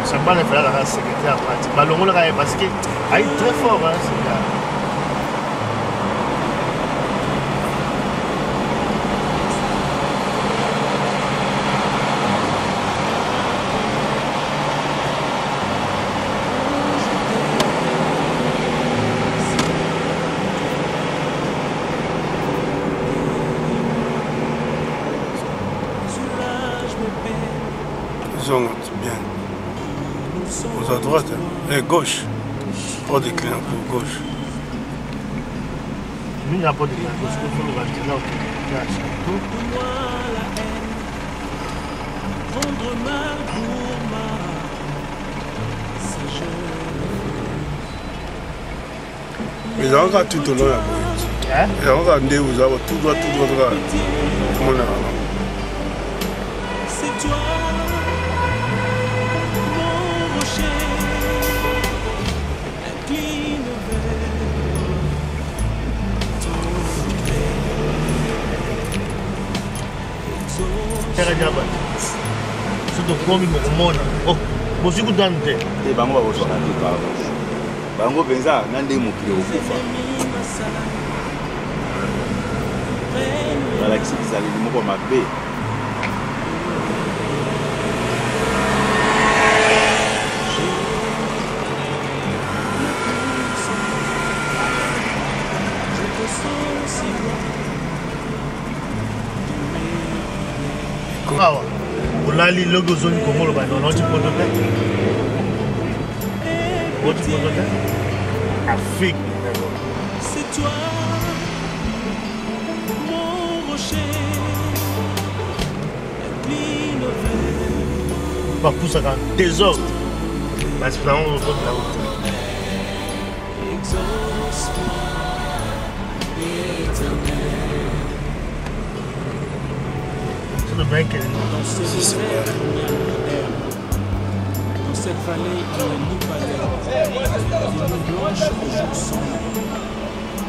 Ça m'a fait la secrétaire pratique. Malongo là parce que est très fort hein c'est là. Bien. Aux à droite et gauche. Pas de client pour gauche. Il n'y a pas de client gauche. Il faut le là mais ils ont encore tout au long la boîte. Ils ont encore des vous avez tout droit. Comment on a c'est toi. Surtout comme il m'a dit, oh, je suis content. Et bango va vous bango benza nande mukile okufa. Galaxy bizali moko mabe. Kawa, ulali logo zone Komolo ba non tu peux le Afrique. C'est toi, mon rocher. Pas pour ça quand désordre. Parce que là on retrouve la route. Le mec dans cette vallée il n'y a ni palais, ni blanche au jour sombre,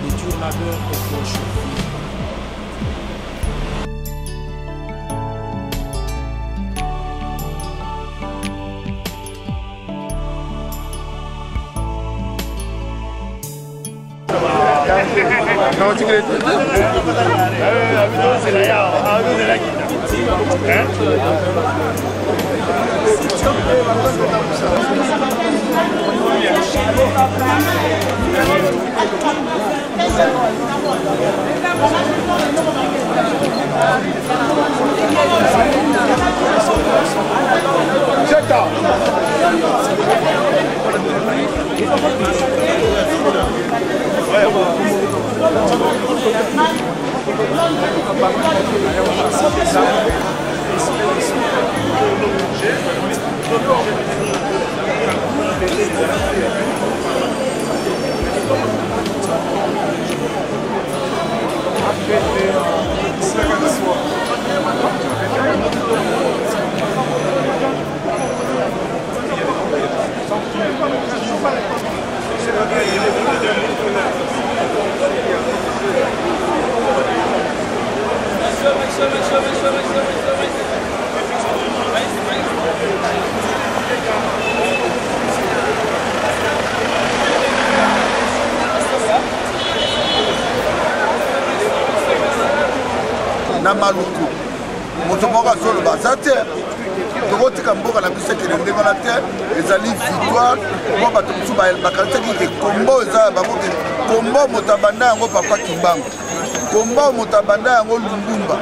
les durs labeurs au corps chauffé. Não, te grito. na maluku moto moko azolo baza te tokotika mboka na biso ekele ndenge wana te ezali victoire mpo bato mosusu bakanisaki ke kombo eza ya bango ke kombo moto abanda yango papa kimbango, kombo moto abanda yango lumbumba,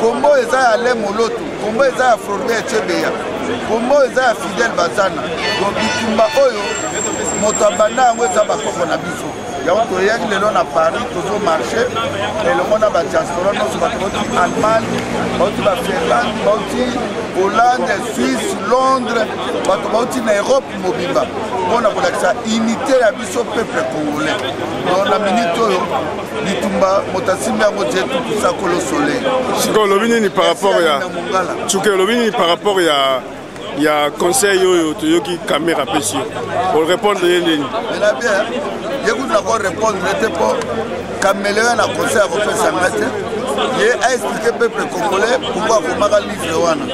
kombo eza ya le moloto, kombo eza ya Floribert Echebeya, kombo eza ya Fidel Bazana. Donc bitumba oyo moto abanda yango eza bakoko na biso. Yango toyaki lelo na Paris tozo marché elongo na badiaspora nyonso bato bauti Allemagne, bauti bafinlande, bauti Hollande, Suisse, Londres, bato bauti na Europe mobimba mpona kolakisa unité ya biso peuple congolais. Donc na minute oyo bitumba moto asimbi yango tie tutu sakolo soleil. Siko olobi nini par rapport ya Tsuke olobi nini par rapport ya conseil oyo toyoki caméra pesi pour répondre yendeni. Mena bien. Je vais vous répondre, mais pour caméléer la conseil à vous faire ye a expliqué peuple congolais pourquoi akomaka livre wana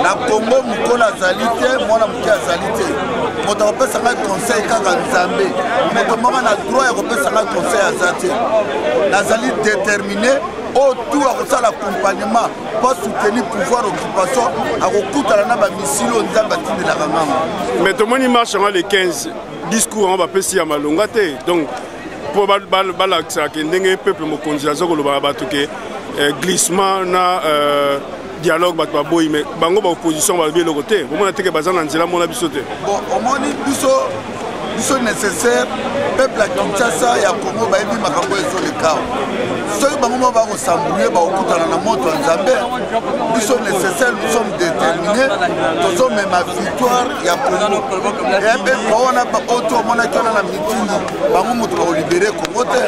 na Congo mokolo azali te mwana moke azali te moto akopesa ngai conseil kaka nzambe moto moko na droit ya kopesa ngai conseil aza te nazali déterminé autour akosala accompagnement pas soutenir pouvoir occupation akokutana na bamisilo nzambe atindelaka ngango mais tomoni marche yango le 15 discours yango bapesi ya malonga te donc mpo balakisaka ndenge peuple mokonzi aza koloba bato ke glissement na dialogue bato baboyi mais bango baopposition balobi eloko te bomona teke baza na nzela mona biso te bon omoni biso nécessaire peuple ya Kinshasa ya Congo bayebi makambo ezoleka soki bango mo bakosambouye bakokutana na moto ya nzambe biso nécessaire nous sommes déterminés tozomema victoire ya Congo epe bawana baoto omonaki wana na mitindi bango moto bakolibere Congo te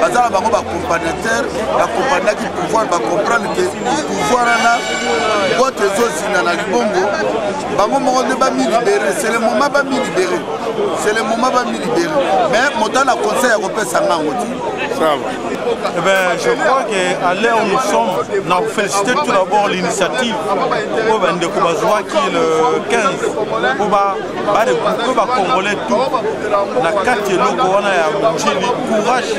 bazala bango bacompagnateur bacompagnaki pouvoir bacomprendre ke pouvoir wana bote ezozinda na libongo bango moko nde bamilibere c'est le moment bamilibere c'est le moment de me libérer. Mais mon temps a conseil à repérer ça. Eh bien, je crois qu'à l'heure où nous sommes, nous avons félicité tout d'abord l'initiative de Koubazoua qui est le 15 pour les Congolais tout. La carte est courage.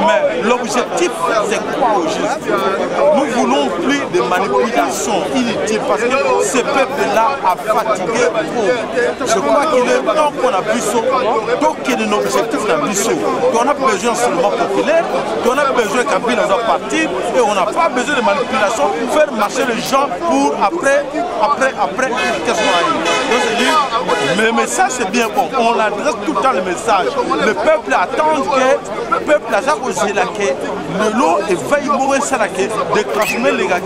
Mais l'objectif, c'est quoi au juste? Nous voulons plus de manipulation inutile parce que ce peuple-là a fatigué trop. Je crois qu'il est temps qu'on a Bissot, donc qu'il y a un objectif dans Bissot. On a besoin seulement populaire, on a besoin Kabila doit partir et on n'a pas besoin de manipulation pour faire marcher les gens pour après qu'est-ce qu'on a eu. Mais le message c'est bien bon, on adresse tout le temps le message. Le peuple attend que le peuple a osé la que le lot et veille mourir ça la que déclenchement les gars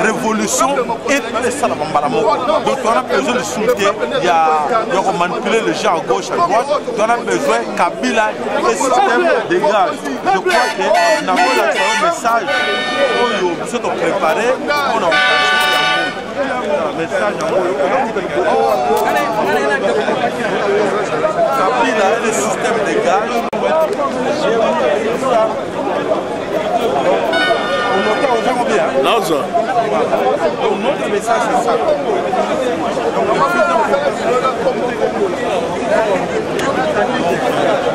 révolution et ça la bambalamo. Donc on a besoin de soutenir, il y a manipuler les gens à gauche, à droite, on a besoin Kabila et système dégage. Je crois que nous avons un message pour nous préparer, on a un message Kabila et le système dégage. Non, ça. Donc notre message c'est ça.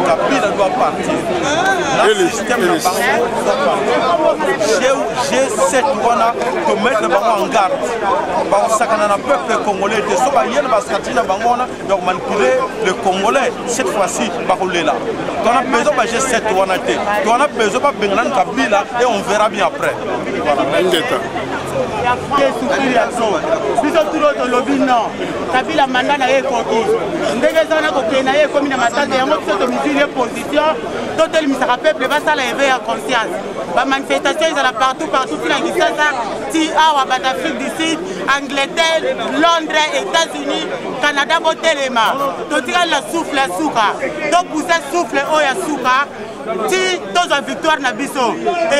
Kabila doit partir. Le système de j'ai cette wana de mettre en garde. Ça qu'on a un peuple congolais de soba yel baskatina bangona donc manipuler le Congolais cette fois-ci baroulé là. On a besoin de G7 wana té. On a besoin de Bengalan Kabila et on verra bien après. biso turo tolobi non Kabila manda na ye koki ndenge zana kokena ye komi na matante yango biso tomizile position totelemisaka peuple basala éveil ya conscience bamanifestation ezala partout tina Kinshasa ti awa bato Afrique du Sud Angleterre Londres États-Unis Canada botelema totikali na souffle ya suka topousse souffle oyo ya suka ti tozwa victoire na biso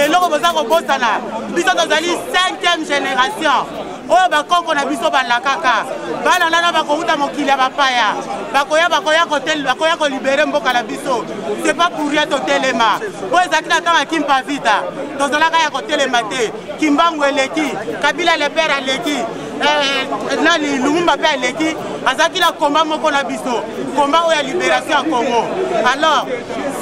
eloko boza kobosana biso tozali 5e génération oyo bakoko na biso balakaka bana nana bakouta mokili ya bapaya bakoya kolibere mboka na biso c'est pas pour rien totelema oyo ezalaki na ntango ya kimpa vita tozalaka ya kotelema te kimbangu eleki Kabila le père aleki nani Lumumba mpe aleki azalaki na komba moko na biso komba oyo ya libération ya Congo alors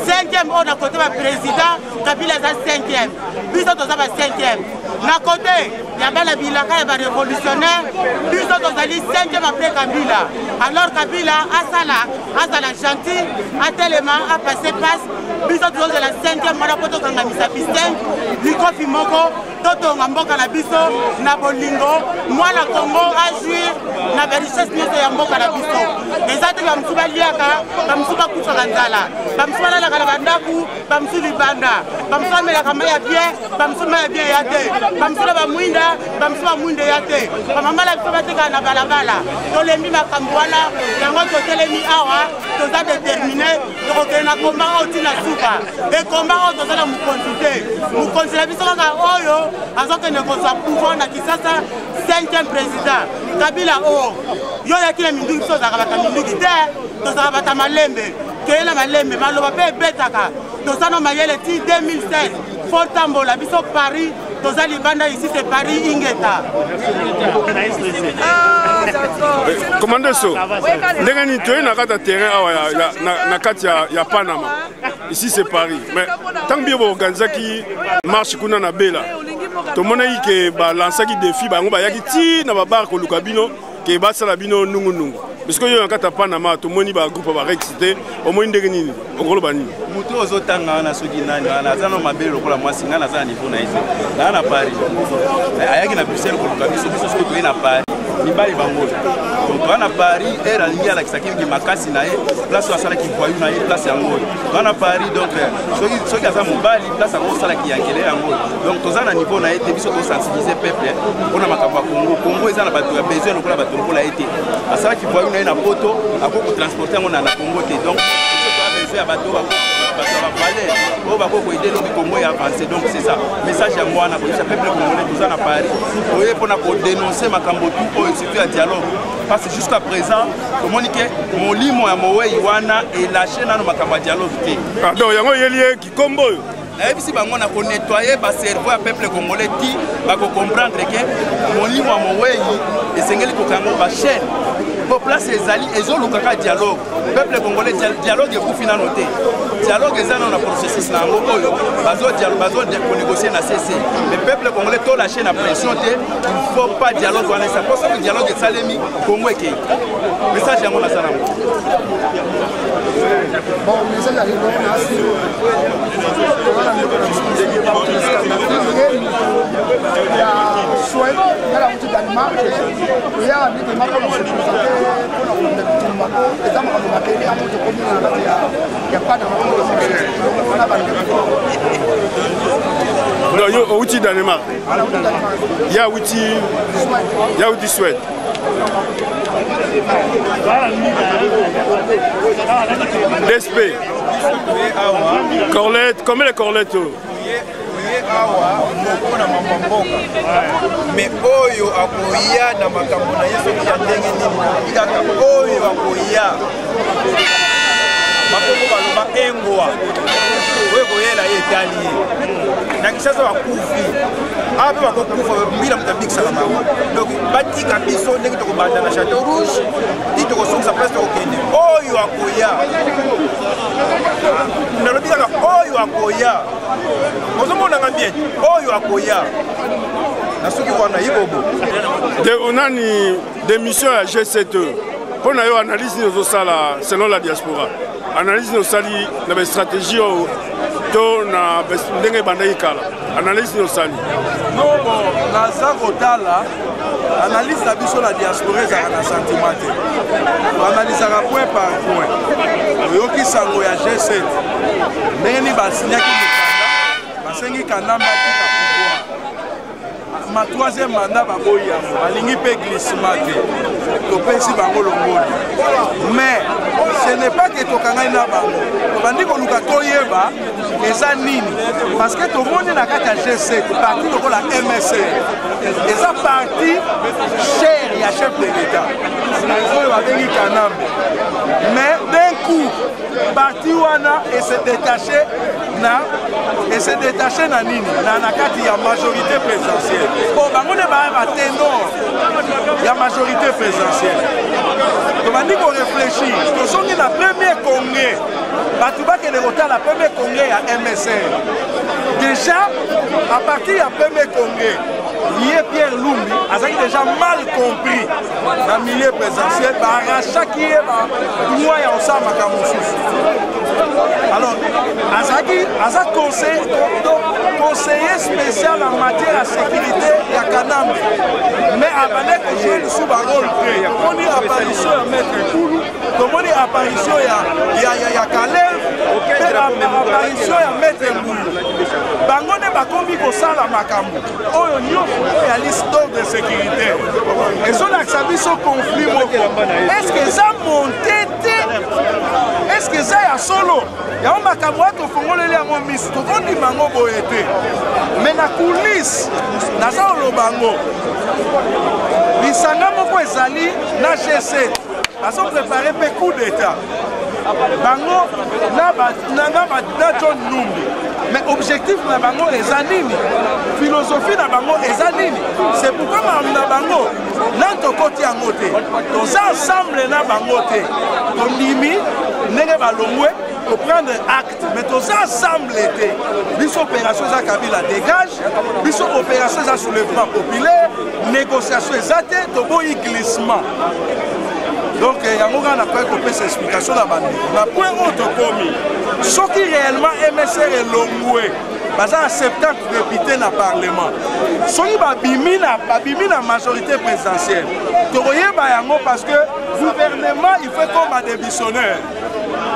5e oyo na kote ba président Kabila aza 5e biso toza ba 5e na kote ya bana bilaka ya ba révolutionnaire biso tozali 5e après Kabila alors Kabila azala gentil atelema a passé passe biso tozala 5e mwana po tokangamisa pistin likofi moko totonga mboka na biso na bolingo mwana Congo ajuir na richesse nyonso ya mboka na biso eza te bamosusu baliaka bamosusu bakufaka nzala bamosusu balalaka na bandaku bamosusu libanda bamosusu bamelaka mai ya bien bamosusu mai ya bien ya te bamosusu na bamwinda bamosusu bamwinde ya te bamama na biso batekaka na balabala tolembi makambo wana yango totelemi awa toza déterminé tokokende na komba oyo ntina suka ekomba oyo toza na mokonzi te mokonzi na biso kaka oyo azokende kozwa pouvoir na Kinshasa 5e président Kabila oyo yo yaki na minduki biso ozalaka bata minduki te tozalaka bata malembe keye na malembe maloba mpe ebetaka toza na mayele ti 2016 Fort Tambola, biso Paris, toza libanda ici c'est Paris Ingeta. Commandant So, ndenge ni toye na kata terrain awa na kati ya Panama. Ici c'est Paris. Mais tant que vous organisez qui marche kuna na Bela. Tout le monde a dit que lancer qui défi bango ba yaki ti na ba bar ko lukabino ke ba sala bino nungu nungu. Parce que yo kata Panama tout le monde ba groupe ba excité au moins ndenge nini okolo bani. Mutu ozotanga na soki nani na zano mabelo lokola mwasi ngana za niveau na ici. Na Paris. Ayaki na Bruxelles ko lukabiso biso ko na Paris. Ni bali bango. Donc wana Paris era lingi ala kisaki ki makasi na ye place wasala ki voyou na ye place yango. Wana Paris donc soki aza mobali place yango sala ki yankele yango. Donc tozana niveau na ye te biso to sensibiliser peuple mpona makambo ya Congo. Congo eza na bato ya besoin lokola bato lokola ye te. Asala ki voyou na ye na poto akoko transporter yango na Congo te. Donc à bateau donc c'est ça message à moi peuple congolais tout ça à Paris pour dénoncer ma cambotou pour surtout un dialogue parce que jusqu'à présent communiquer mon limo à Moé Iwana et lâcher dans ma cambo dialogue pardon yango yelié qui combo si bango na ko nettoyer ba cerveau à peuple congolais qui va comprendre que mon limo à Moé et sengeli ko kango ba chaîne pour place ezali ezolukaka dialogue peuple congolais dialogue est pour finir noté dialogue ezana na processus na ngo oyo bazo dialogue bazo pour négocier na CC le peuple congolais to lâcher na pression té il faut pas dialogue wana ça parce que dialogue salemi Congo eke message yango na sana bon message à l'Union non, yo outil Danemark. Ya outil Suède. DSP. Corlette, combien les corlettes? Mais oyo akoya na makambo na yeso ya ndenge nini kaka oyo akoya makombo baloba engwa oyo koyela ye etali na kisasa bakufi ape bakokufa mbila mutabikisaka bango donc batika biso ndenge tokobanda na Château Rouge ti tokosongisa place tokokende oyo akoya nalobi kaka oyo akoya ozomonanga bien oyo akoya nasuki wana yibobo onani démission ya G7 pour na yo analyse nos sala selon la diaspora analyse nos sali na stratégie to na ndenge bandai kala analyse nos sali non bon naza kotala analyse na biso la diaspora ezaka na sentiment te analysaka point par point oyoki sango ya G7 ndenge ni basinyaki mikanda basengi kanda batika pouvoir ma troisième mandat baboyi yango balingi mpe glissement te topesi bango longoli mais ce n'est pas que tokangai na bango tobandi koluka toyeba eza nini parce que tomoni na kati ya G7 parti lokola MSR eza parti cher ya chef de l'État oyo babengi Kanambe mais d'un coup parti wana et se détaché na nini na kati ya majorité présidentielle bon bango ne ba ténor ya majorité présidentielle tobandi ko réfléchir tozongi na premier congrès batu bakende kotala premier congrès ya MSR déjà à partir ya premier congrès Pierre Lumbi azaki déjà mal compris dans le milieu présidentiel barachaki ye bamwa ya osala makambo mosusu alors aza conseiller spécial en matière de sécurité ya Kanambe mais abandé kojouer lisusu barole te tomoni apparition ya maître Kulu tomoni apparition ya Kalev mpe apparition ya maître Mbulu bango nde bakomi kosala makambo oyo nyonso ya liste d'ordre de sécurité ezolakisa biso conflit moko est-ce que eza monte te est-ce que eza ya solo yango makambo ya tofongoleli yango miso tokondima yango boye te mais na kulise naza oloba yango lisanga moko ezali na G7 bazoprépare mpe coup d'état bango na John Numbi mais objectif na bango eza nini, philosophie na bango eza nini. C'est pourquoi na bango nan tokoti yango te toza ensemble na bango te tondimi ndenge balongwe prendre acte, mais tous ensemble été. Biso opération za Kabila dégage, biso opération za soulèvement populaire, négociation exacte, toboyi glissement. Donc il y a un appel pour cette explication là bas. La point autre commis. Ce qui réellement MSR est longoué. Parce que 70 députés dans le Parlement. Ce qui va biminer la majorité présidentielle. Tu vois parce que le gouvernement il fait comme des missionnaires.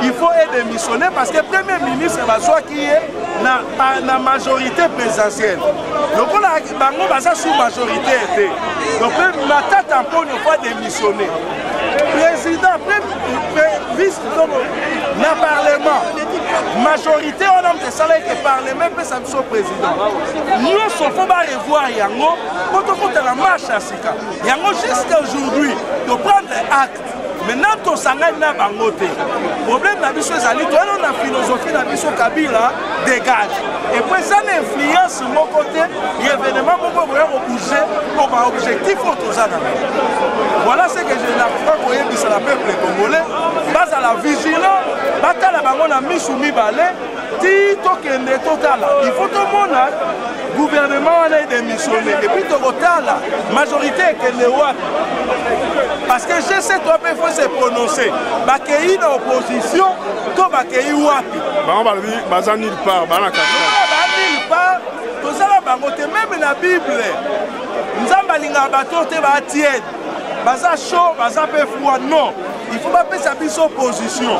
Il faut être démissionner parce que le Premier ministre va soit qui est dans la majorité présidentielle. Donc on a sous majorité. Donc ma tête en pour ne pas démissionner. Président, vice dans le Parlement, majorité on a des salaires qui parlent même pas ça soit président. Nous il faut pas revoir Yango pour te la marche à Sika. Yango jusqu'à aujourd'hui de prendre acte. Maintenant, tu s'en as dans bangoté. Le problème de la biso ezali, toi on a philosophie de biso Kabila dégage. Et puis ça influence mon côté, l'événement pour bouger pour un objectif autozana. Voilà ce que je n'ai pas la peuple congolais. Base à la vigilance, bataille la bango na misumi balé, ti tokende totala. Il faut tout le monde gouvernement a démissionné. Et puis la majorité est que parce que je sais toi il faut se prononcer. Bakei dans l'opposition, toi bakei wapi. On va dire baza nulle part, bana nulle part. Tout ça la bangote même la Bible. Nzamba linga bato te ba tiède. Baza chaud, baza peu froid non. Il faut pas faire sa biso opposition.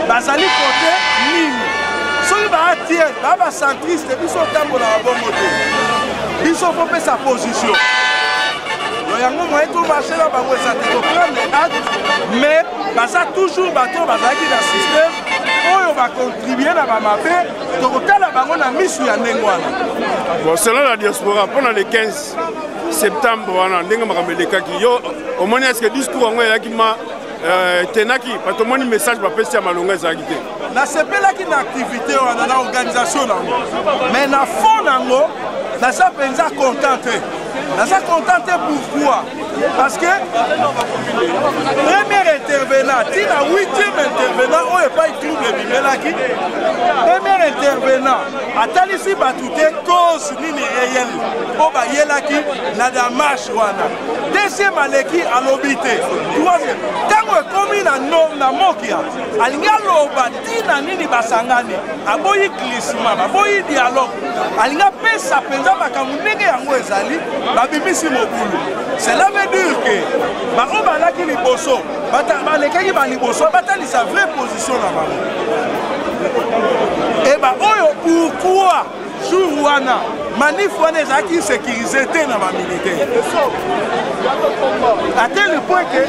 Bazali côté nini. Soki ba tiède, ba centriste biso tambola ba bongote. Biso faut faire sa position. Yango moyen tout marché là bango ça te prendre les actes mais baza toujours bateau bazaki dans système oyo va contribuer na ba mabe to kotala bango na misu ya ndengwana. Bon selon la diaspora pendant le 15 septembre wana ndenge makameleka ki yo au moins est-ce que discours ngo yaki ma tenaki parce que mon message va passer à malonga ezaki te. Na sepela ki na activité wana na organisation nango mais na fond nango na sa penza contenté. Je suis content pourquoi? Parce que premier intervenant, il y a 8e intervenant, on n'est pas trouble bimelaki. Premier intervenant, attendez si batouté cause ni réel. On va y aller qui n'a de marche wana. Deuxième aleki à l'obité. Troisième, quand on commis na mokia, alinga loba tina nini basangani, aboyi glissement, aboyi dialogue, alinga pesa penza bakamunenge yango ezali. Cela veut dire que Baroba laki liboso, balekaki ba liboso, batali sa vraie position là-bas. Et bah pourquoi jour wana manif wana ezaki sécurisé dans ma militaire. À tel point que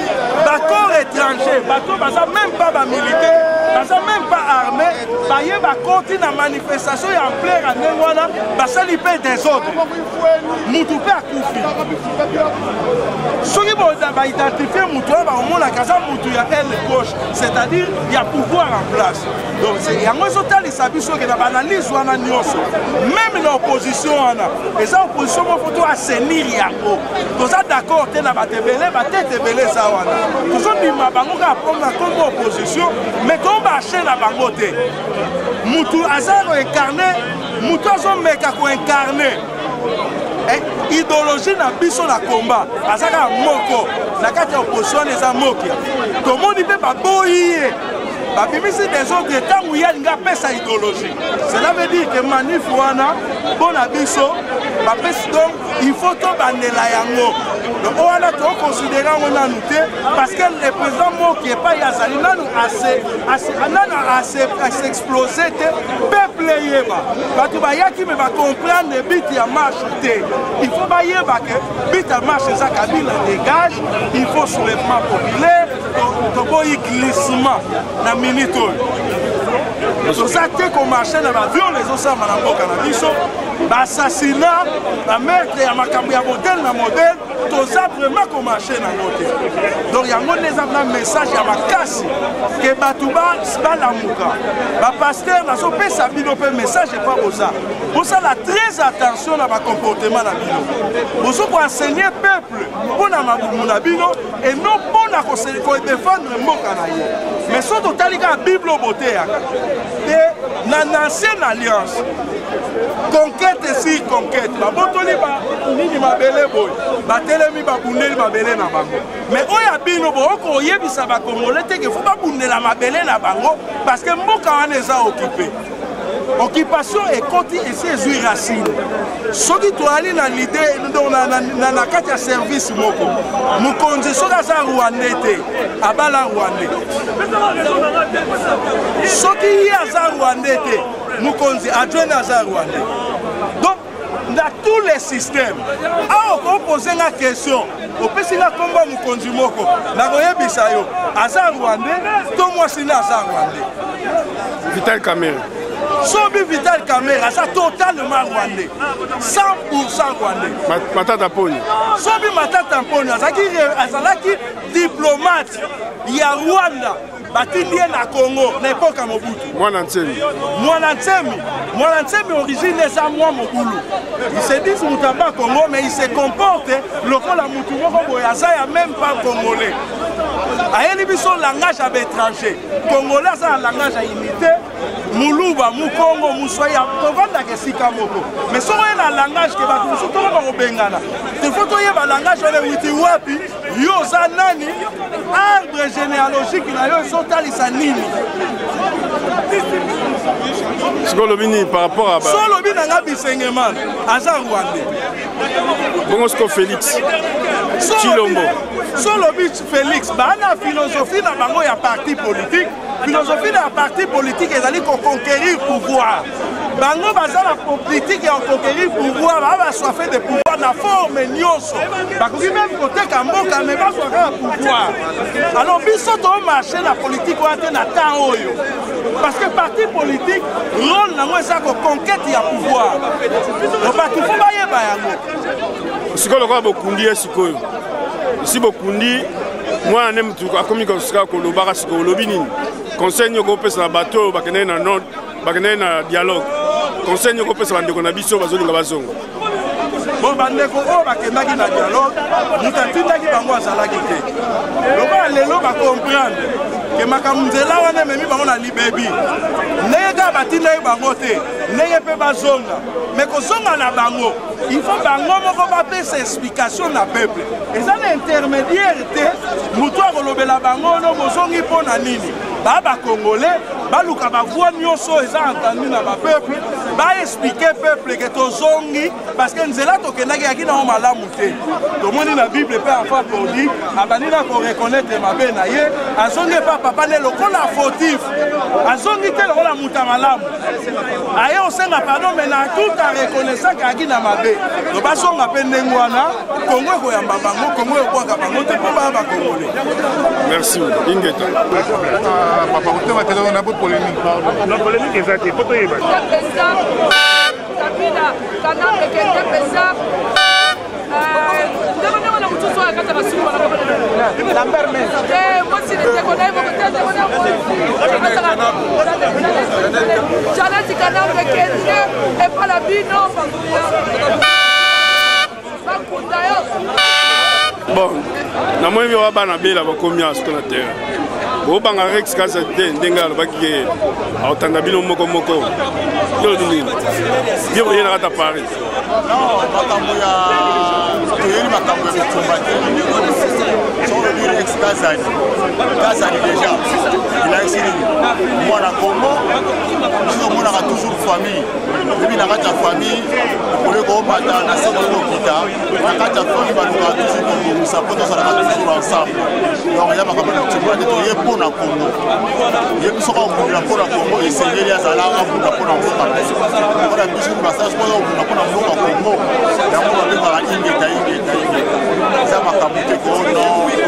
bateau étranger, bateau baza même pas ba militaire, baza même pas armé, baye ba continue na manifestation et en plein année wana basali pe des ordres. Mutu pe akufi. Soki ba identifier mutu ba omona kaza mutu ya aile gauche, c'est-à-dire il y a pouvoir en place. Donc c'est yango zotali sabiso ke na analyse wana nyonso. Même l'opposition wana, les oppositions mo photo assainir yango. Toza d'accord te na batebele batetebele za wana. Tozo bima bango ka prendre comme opposition, mais to ba chaîne na bango te. Mutu azaro incarné, mutu azo meka ko incarner. Idéologie na biso na combat azaka moko na kati opposition eza mokia to moni pe baboyi babimisi des autres temps où il y a une pesa idéologie. Cela veut dire que manif wana bon abiso donc il faut to bandela yango. Donc on a to considérer on a noté parce que le président Moki est pas yazali nanu assez explosé peuple yeba. Batu ba yaki me ba comprendre bit ya marche té. Il faut ba yeba que bit ya marche ça Kabila dégage, il faut soulèvement populaire, to boy glissement na minute. Donc ça que qu'on marche na ba viol les osama na mboka na biso, ba assassinat, ba meurtre ya makambo ya modèle na modèle. toza vraiment komarche nango te. Donc yango eza na message ya makasi ke bato balamuka bapaster nazopesa bino mpe message epa boza bosala très attention na bacomportement na bino bozo koenseigner peuple mpona mabumu na bino et non mpona kodefendre mboka na ye. Mais so totali kaka bible oboteyaka te na ancienne alliance conquête esi conquête babotoli nini mabele boye batelemi babundeli mabele na bango. Mais oyo bino booko oyebisa bakongole te ke fo babundela mabele na bango parce que mboka wana eza occupé. Occupation ekoti esi ezwi racine. Soki toali na l'idée na kati ya service moko mokonzi soki aza rwandais te abala rwandais, soki ye aza rwandais te mokonzi adjoint aza rwandais. Donc dans tous les systèmes opose nga question opesi nga komba mokonzi moko nakoyebisa yo aza rwandais to mwasi na aza rwandais. Vital Kamerhe. Sobi Vital Kamerhe aza totalement rwandais, 100% rwandais. Matata Poni. Sobi Matata Poni azalaki diplomate ya Rwanda batindi ye na Congo na époque ya Mobutu. Mwana Ntsemi origine eza mwa Mobulu. Il se dit Moutaba Congo mais il se comporte lokola mutu moko boye aza ya même pas congolais. Ayeli biso langage à l'étranger. Congolais aza un langage à imiter. Muluba, Mukongo, Muswaya, tovanda ke sika moko. Mais so oye na langage ke bato musu tolo ba bengana. Te foto ye ba langage ole witi wapi yo za nani arbre généalogique na yo so talisa nini. Solo bini par rapport à Solo bini nga bisengeman aza rwandais. Bongo sko Félix Chilombo. Solo bini Félix bana philosophie na bango ya parti politique. Philosophie de la parti politique est pour conquérir le pouvoir. Bango baza la politique et conquérir le pouvoir, va soifé de pouvoir na forme nyonso. Bakoki même côté Kamboka mais pas soifé de pouvoir. Alors biso to marché la politique ou na temps oyo. Parce que parti politique rôle na moi ça ko conquête ya pouvoir. Donc ba tout ba yeba yango. Sikolo kwa bokundi esikoyo. Si bokundi moi nem tu akomi ko sika ko lobaka siko lobi nini. Conseil nyoko pesa na bateau bakene na nord bakene na dialogue. Conseil nyoko pesa bandeko na biso bazolinga bazongo. Bon bandeko o bakendaki na dialogue mutatindaki bango azalaki te. Loba lelo ba comprendre ke makamuzela wana memi bango na libebi. Nega batinda bango te. Nege pe bazonga. Mais kozonga na bango, il faut bango moko ba pesa explication na peuple. Eza na intermédiaire te mutu akolobela bango no bozongi pona nini. Baba congolais, baluka ba voix nyonso eza entendu na ba peuple, ba expliquer peuple que tozongi parce que nzela tokendaki yaki na malamu te. Tomoni na Bible pe afa pour dire abani na ko reconnaître mabe na ye, azongi pa papa ne lokola fautif. Azongi te lokola muta malamu. Aye osenga pardon mais na tout a reconnaissant yaki na mabe. Do basonga pe ndengwana, Congo ko yamba bango, Congo ko kwa bango te po ba congolais. Merci Ingeta. Papa, vous avez une polémique. La polémique est exacte. Il faut que vous bon, na moi je vais bana bela ba combien sur la terre. Bo banga rex kaza te ndenga ba ki autanda bino moko moko. Yo dini. Yo yena kata Paris. Non, makambo ya toyeli makambo ya kumbate. Sur le dire ex kaza déjà. Il a essayé moi na Congo. Nous on a toujours famille. Depuis na kata famille, pour le gros bata na seko kita. Na kata famille ba nous toujours comme ça pour ça toujours ensemble. Donc il y a makambo ya kumbate toyeli pour na Congo. Yebi soka pour na Congo et c'est lié à ça là pour na Congo. On a toujours massage pour na Congo.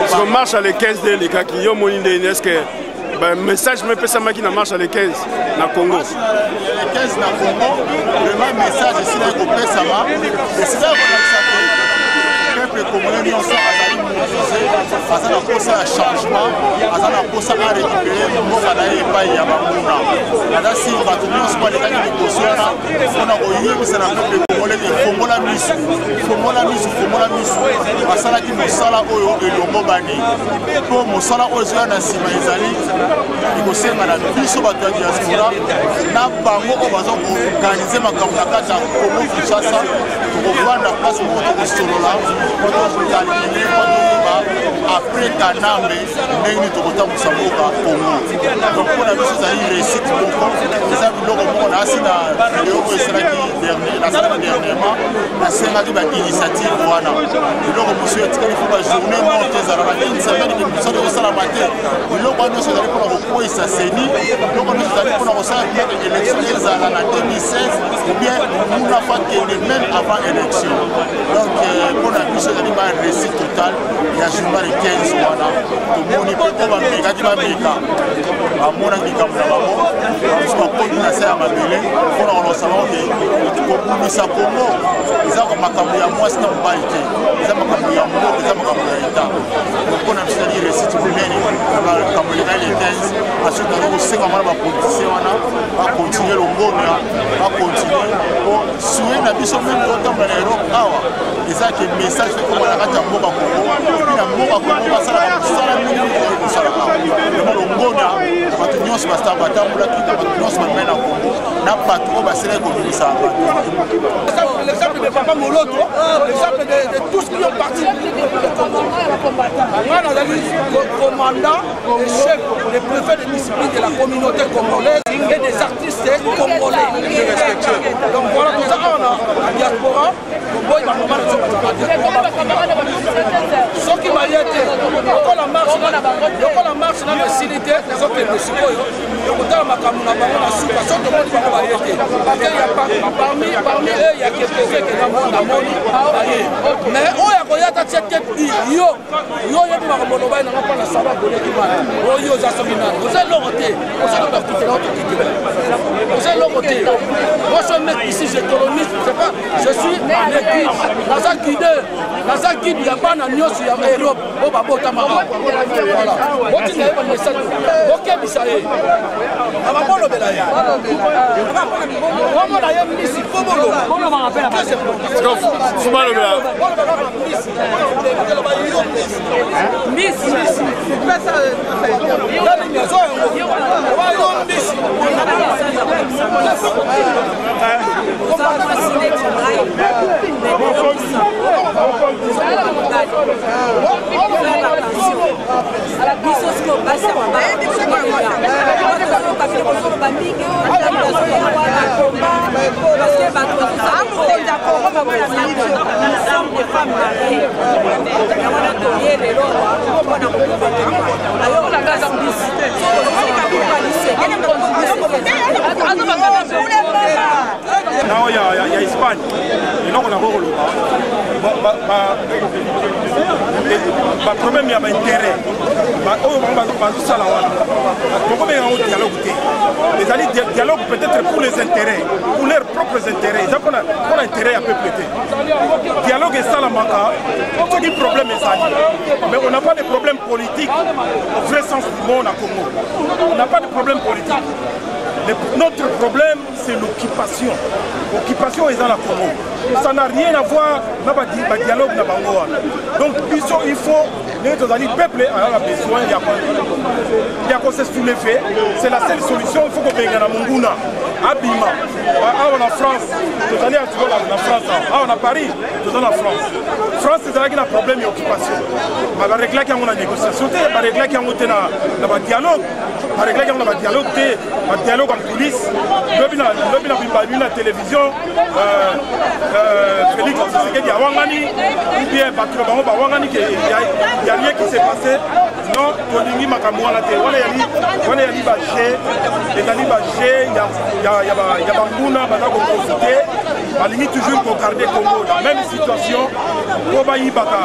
Si on marche à les 15 de les cas qui ont mon est-ce que le message me fait ça qui marche à les 15 na Congo. Les 15 na Congo, vraiment message ici là qu'on peut ça va. Et c'est ça qu'on a peuple congolais nyonso azali mobilisé aza na posa ya changement aza na posa a récupérer mboka na ye epai ya bamuna aza si bato nyonso balekaki liboso wana mpona koyebisa na peuple congolais ke fongola miso basalaki mosala oyo elongo bani mpo mosala oyo ezoya na nsima ezali ekosenga na biso bato ya diaspora na bango oyo baza koorganize makambo na kati ya Congo Kinshasa tokovanda place moko tokosolola po tokotaline po tokoba apres kanambe ndenge nini tokotambwisa mboka Congo donc mpona biso ezali réussite moko eza biloko moko naasi na video oyo esalaki dernièrement nasengaki bainitiative wana biloko mosu etikali fo bajournée morte ezalaka une semaine ke mosala ezosalama te biloko wana nyonso ezali mpona kokweyisa seni biloko nyonso ezali mpona kosala biloko élection ezala na 2016 ou bien muna fa kende même avant élection donc mpona biso ezali ba réussite totale ya journal 15 wana tomoni mpe po bamekaki bameka bamonaki likambo na bango biso bakoti na se ya mabele mpona kolonsa bango ke kobundisa Congo eza makambo ya mwasi na mobali te eza makambo ya mboka eza makambo ya eta mpona biso ezali réussite monene makambo elekali le 15 ensuite nazo kosenga mwana bapolitisien wana bakontinue longona bakontinue po sue na biso meme totambola na Europe awa eza ke message ekoma na kati ya mboka Congo epi na mboka Congo basalaka mosala mingi oyo kosala awa emo longona bato nyonso bastar batambolaki na bato nyonso bamai na Congo na bato oyo baselaki kobimisa bato. L'exemple de Papa Moloto, l'exemple de tous qui ont parti. Moi, le commandant, le chef, le préfet de discipline de la communauté congolaise et des artistes congolais. Donc voilà, tout ça, on a la diaspora. Ce qui m'a été, la marche dans la facilité, les autres les sikoyo, parmi eux, il y a quelques-uns qui ont mais on a regardé cette tête yo il y a des marabonobas qui n'ont pas la salle de l'équipe. Yo Zasomina, vous êtes l'oroté, vous êtes l'autre vous êtes l'oroté. Moi je suis un mec ici, je colonise, je suis un guide. Dans un guide, il n'y a pas de nyos, il y a un Europe, au Babo Tamara. Voilà. What is the message? Ok, Bissaye. Amabolo Belaya. Comment la yem ici? Comment on va rappeler la base? Non, il y a Espagne. Et là, on a le problème, il y a un intérêt. Les dialogue peut-être pour les intérêts, pour leurs propres intérêts. Ils ont intérêt à peuple. Dialogue est ça la manca. Ce qui est problème est ça. Mais on n'a pas de problème politique au vrai sens du mot à Congo. On n'a pas de problème politique. Notre problème, c'est l'occupation. L'occupation est dans la Congo. Ça n'a rien à voir avec le dialogue. Donc, il faut, le peuple a besoin, il y a qu'on se soulever. C'est la seule solution. Il faut qu'on ait un Munguna, Abima, on a France, tout année en France, on a Paris, tout en France. France, c'est un problème d'occupation. On va régler qu'il y a une négociation, on va régler qu'il y a un dialogue. On va régler qu'il y a un dialogue en coulisses. Nous la télévision, Félix Tshisekedi a Wangani, ou bien Wangani, il n'y a rien qui s'est passé. Non, Tolingi Makamouan la télé. On est il y a Banguna, il y a balingi toujours kogarde Congo la même situation po bayibaka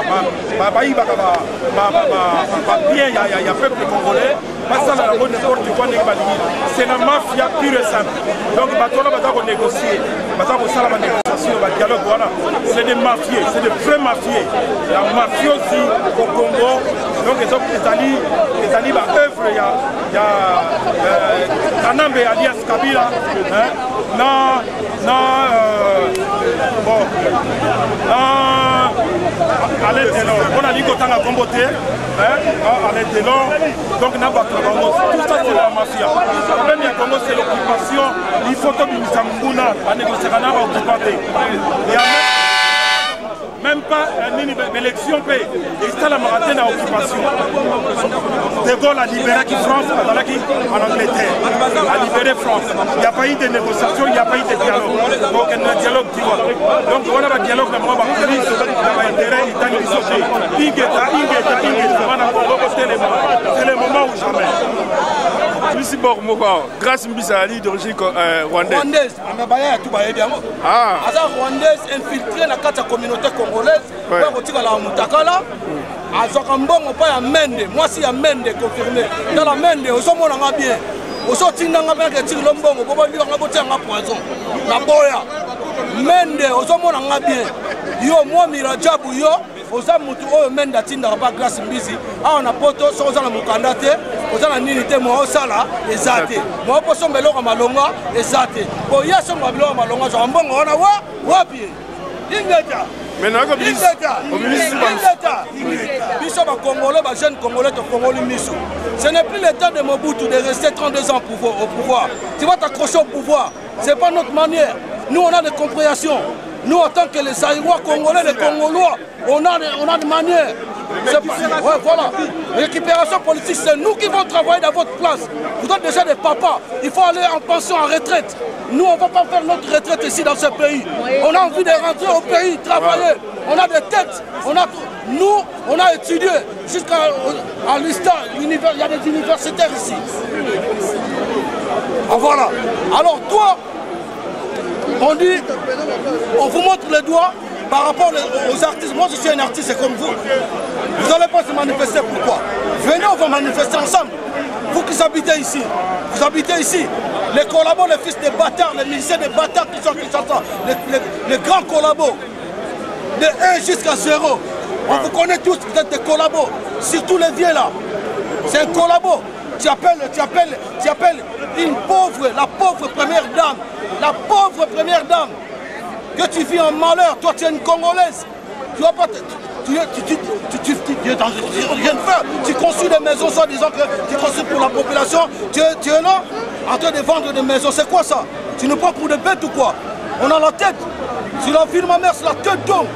bien ya peuple congolais basala yango n'importe quoi ndenge balingi. C'est la mafia pure et simple. Donc bato wana baza konégocier, baza kosala banégociation, badialogue, voilà. C'est des mafieux, c'est des vrais mafieux. La mafiosi au Congo, donc ezali ba œuvre ya Kanambe alias Kabila, Alain Delon, on a dit qu'on a combattu, Alain Delon, donc n'a pas tout ça c'est la mafia. Le problème du Congo c'est l'occupation, il faut que nous sommes à négocier à l'occupation. Il y a même pas une élection et ça la marathon à occupation. De Gaulle a libéré France, en Angleterre, a libéré France. Il n'y a pas eu de négociation, il n'y a pas eu de dialogue. Donc il y a un dialogue qui va. Donc on a un dialogue dans le pays, il y a intérêt, il y a une sauté. C'est le moment où jamais. Merci beaucoup. Grâce à Ali d'origine rwandaise. Rwandaise, rwandaise infiltrée dans la communauté congolaise. La Mutakala. Azaka mbongo pa ya mende, moi si ya mende confirmé. Dans la mende, au sommet on a bien. Au sorti n'a pas que tire l'ombongo, pour lui on a boté un poison. La boya. Mende, au sommet on a bien. Yo, moi Mirajabu yo. Oza mutu oyo menda tinda ba Grace Mbisi a on a poto so oza na mukanda te oza na nini te mo osala ezate mo poso mbelo ka malonga ezate bo yeso mbelo ka malonga zo mbongo ona wapi ingeta maintenant ko ingeta biso ba congolais ba jeune congolais to congolais miso ce n'est plus le temps de Mobutu de rester 32 ans au pouvoir tu vas t'accrocher au pouvoir c'est pas notre manière nous on a des compréhensions. Nous, en tant que les Saïrois congolais, les Congolois, on a des manières. Ouais, voilà. Récupération politique, c'est nous qui vont travailler dans votre place. Vous êtes déjà des papas. Il faut aller en pension, en retraite. Nous, on ne va pas faire notre retraite ici dans ce pays. On a envie de rentrer au pays, travailler. On a des têtes. Nous, on a étudié jusqu'à l'ISTA. Il y a des universitaires ici. Ah, voilà. Alors, toi, on dit, on vous montre les doigts par rapport aux artistes. Moi, je suis un artiste, c'est comme vous. Vous n'allez pas se manifester, pourquoi? Venez, on va manifester ensemble. Vous qui habitez ici, vous habitez ici. Les collabos, les fils des bâtards, les musiciens des bâtards qui sont les grands collabos. De 1 jusqu'à 0. On vous connaît tous, vous êtes des collabos. Surtout les vieux là. C'est un collabo. Tu appelles une pauvre, la pauvre première dame. La pauvre première dame, que tu vis en malheur, toi tu es une Congolaise, tu vas pas tu construis des maisons sans disant que tu construis pour la population, tu es là en train de vendre des maisons, c'est quoi ça? Tu nous prends pour des bêtes ou quoi? On a la tête, si la ville de ma mère c'est la tête d'homme.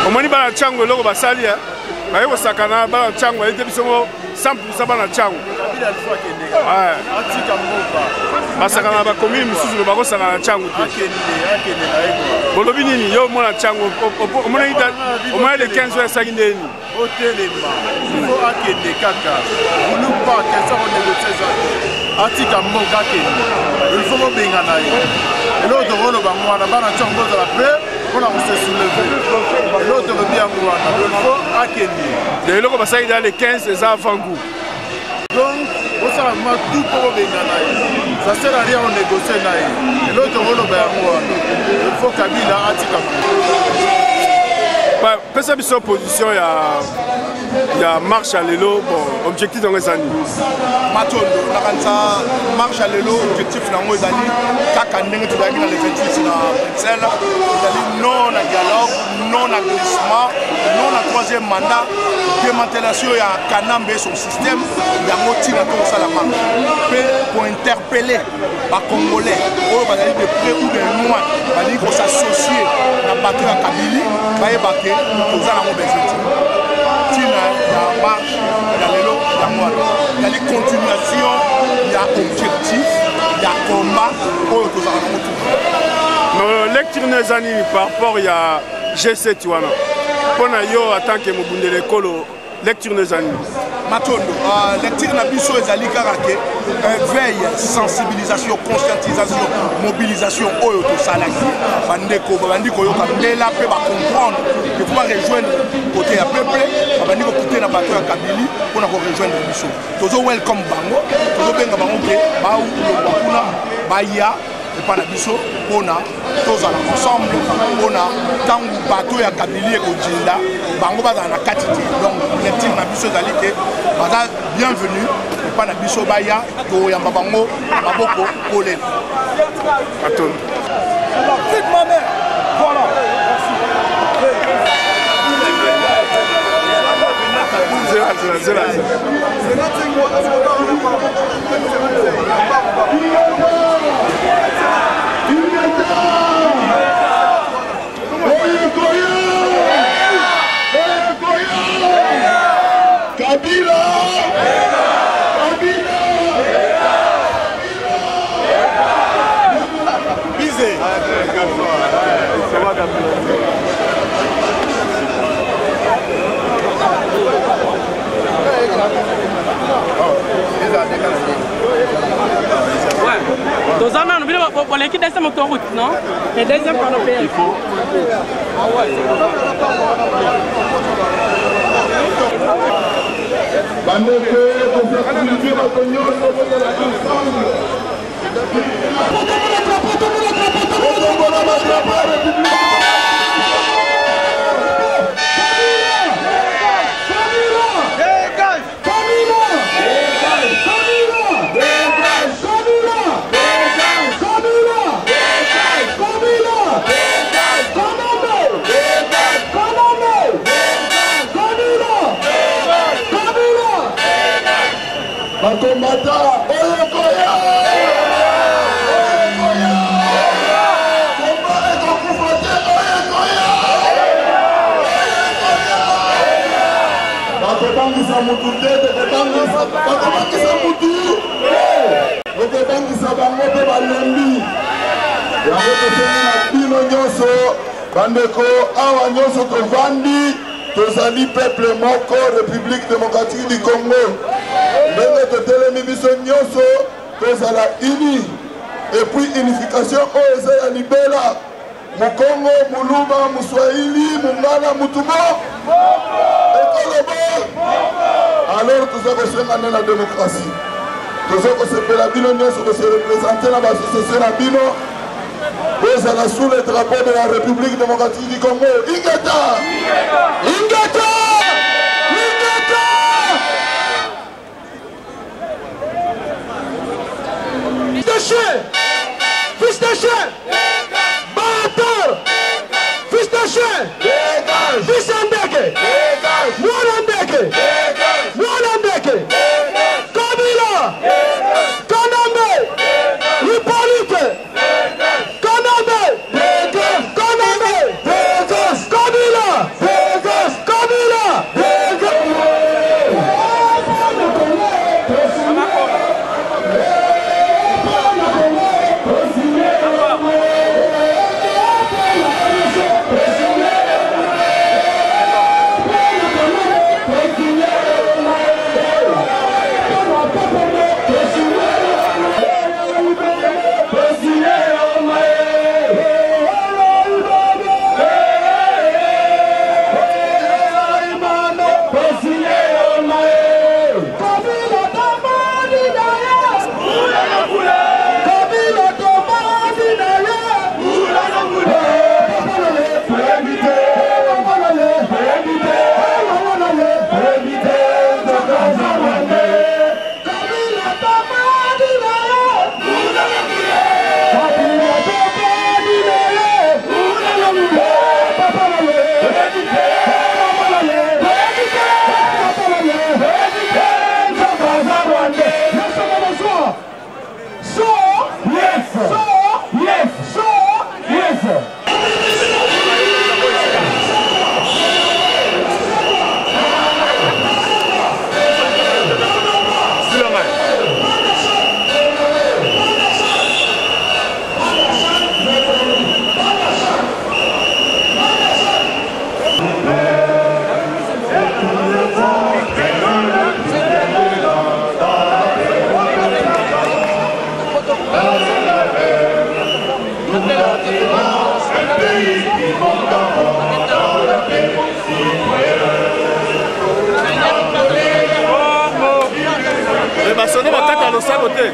Omoni bana chango loko basali ya baye ko sakana bana chango ete bisongo 100% bana chango basakana ba commune mususu ba ko sakana chango bolobi nini yo mona chango omona ita omona le 15 heures sakindeni otelema faut akende kaka nous pas que ça on négocier atika mboka kende il faut mobenga na yo l'autre rôle ba mwana bana chango za la paix on a se soulever l'autre bien mwana il faut akende de loko basali dans les 15 ça avant goût donc on ça ma tout pour benga na yo ça sert à rien on négocier na yo l'autre rôle ba mwana il faut Kabila atika pesa biso opposition ya marche à l'élo bon objectif dans les années matondo na kanza marche à l'élo objectif nango ezali kaka ndenge tozalaki na les 28 na Bruxelles ezali non à dialogue non à glissement non à troisième mandat démantelation ya Kanambe son système yango tina to sala marche pe pour interpeller ba congolais oyo bazali de près ou de loin bali ko s'associer na bato ya Kabili baye baké tozala ngo bezeti tina ya marche ya lelo ya mwana ya li continuation ya objectif ya combat oyo tozala ngo no lecture nezani par rapport ya G7 wana pona yo en tant que mobundele kolo lecture nezani Matondo, lecture na biso ezali kaka ke veille, sensibilisation, conscientisation, mobilisation oyo to salaki bandeko bandi koyoka mbela pe ba comprendre que faut rejoindre côté ya peuple bandi ko quitter na bato ya Kabili pour na ko rejoindre biso. Tozo welcome bango, tozo benga bango ke ba u kuna baya et pas na biso pona tous ensemble pona tangu bato ya Kabili ko jinda bango baza na katiti donc lecture na biso ezali ke baza bienvenue et pas na biso baya to yamba bango maboko kolela aton vite ma mère voilà Kabila! Bisé! Deux ans, on vient pour l'équipe deuxième autoroute, non? Et deuxième par le pays. Il faut. Ah ouais. bandeko awa nyonso tovandi tozali peuple moko République démocratique du Congo ndenge totelemi biso nyonso tozala uni et puis unification oyo eza ya libela Mukongo, Muluma, Muswahili, Mungala, Mutubo ekolobo alors toza kosenga na démocratie toza kosepela bino nyonso kose représenter na bassociation na bino ezala sous le drapeau de la République démocratique du Congo. Ingata! Ingata! Ingata! Fils de chien! Fils de chien! Bâtard! Fils de chien! Fils d'Andeke! Moulandeke! Moulandeke! Kabila! Kanambe! Hippolyte! Kabila! basone bataka losako te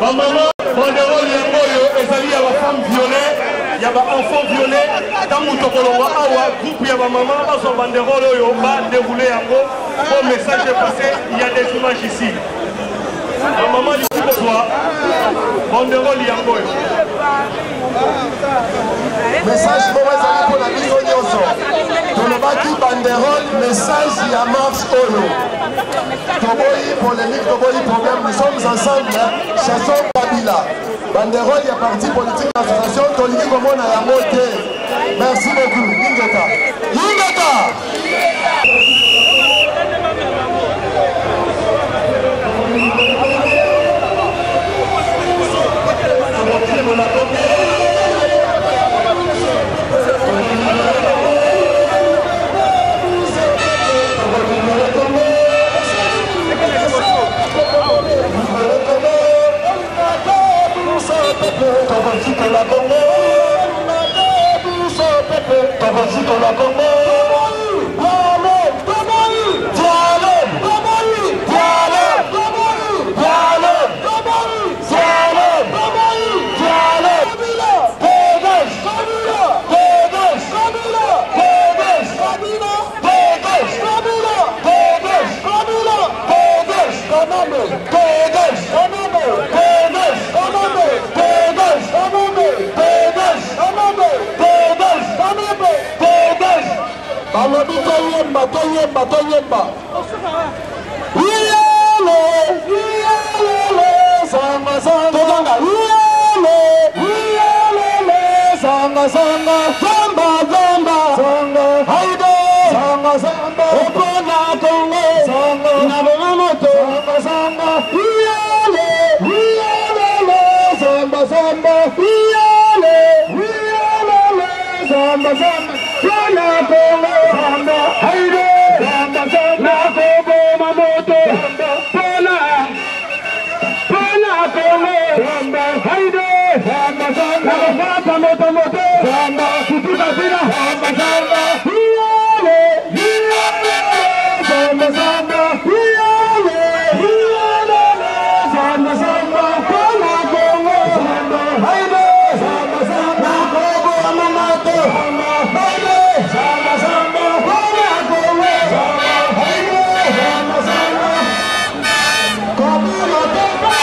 Maman, banderole yangoyo ezali ya bafemme violée, ya baenfant violée, ntango tokolongwa awa groupe ya bamama bazwa banderole oyo badéroule yango po message est passé, il y a des images ici. Bamama lisi kozwa banderole yangoyo. Message moko ezali mpona biso nyonso. Tolobaki banderole message ya marche oyo. Toboyi polémique, toboyi problème, nous sommes ensemble, chassons Kabila. Banderole, il y a parti politique d'association, Toliki Komona Yamote. Merci beaucoup. Ingeta. Ingeta! Toyemba. Sanga sanga zamba zamba sanga haide sanga zamba opona kongo sanga na moto sanga yale zamba zamba yale zamba zamba opona kongo sanga haide zamba zamba kobo mamoto pona kongo sanga haide zamba zamba moto Samba, kutuka sina Samba, samba, yale, samba, samba, yale, samba, samba, kona kongo, samba, haide, samba, samba, kogo amamato, samba, haide, samba, samba, kona kongo, samba, haide, samba, samba, kabila toka.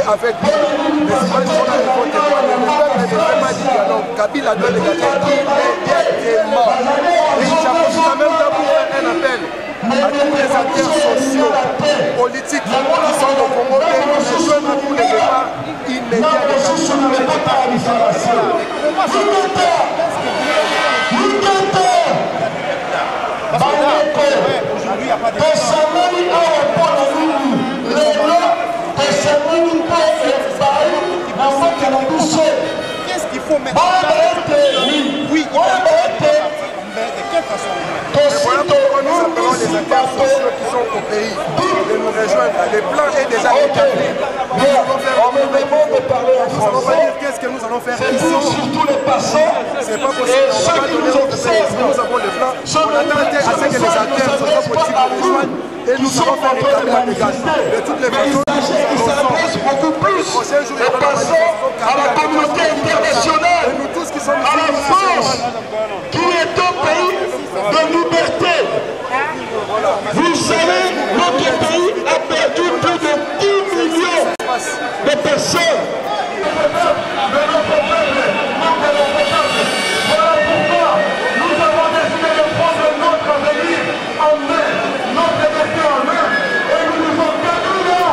Avec lui, les images sont là, ils vont témoigner. Le peuple est vraiment dit, donc Kabila doit dégager immédiatement. Et j'apporte même d'abord un appel à tous les acteurs sociaux, politiques qui sont au Congo et nous rejoindre pour le départ immédiat de Qu'est-ce qu'il faut mettre en place? Oui, mais de quelle façon? Et voilà pourquoi nous appelons les acteurs sociaux qui sont au pays de nous rejoindre. Les plans est déjà établi. Nous allons faire nous allons pas dire qu'est-ce que nous allons faire ici. Surtout les passants. C'est pas possible. On va pas donner notre pays. Nous avons les plans. On attend à ce que les acteurs sociaux politiques nous rejoignent et nous allons faire établir la dégage. De toutes les façons, Il s'adresse beaucoup plus aux passants, à la communauté internationale, et nous tous qui sommes à la France, qui est un pays de liberté. Vous savez, notre pays a perdu plus de 10 millions de personnes. Voilà pourquoi nous avons décidé de prendre notre avenir en main, notre destin en main, et nous disons Kabila.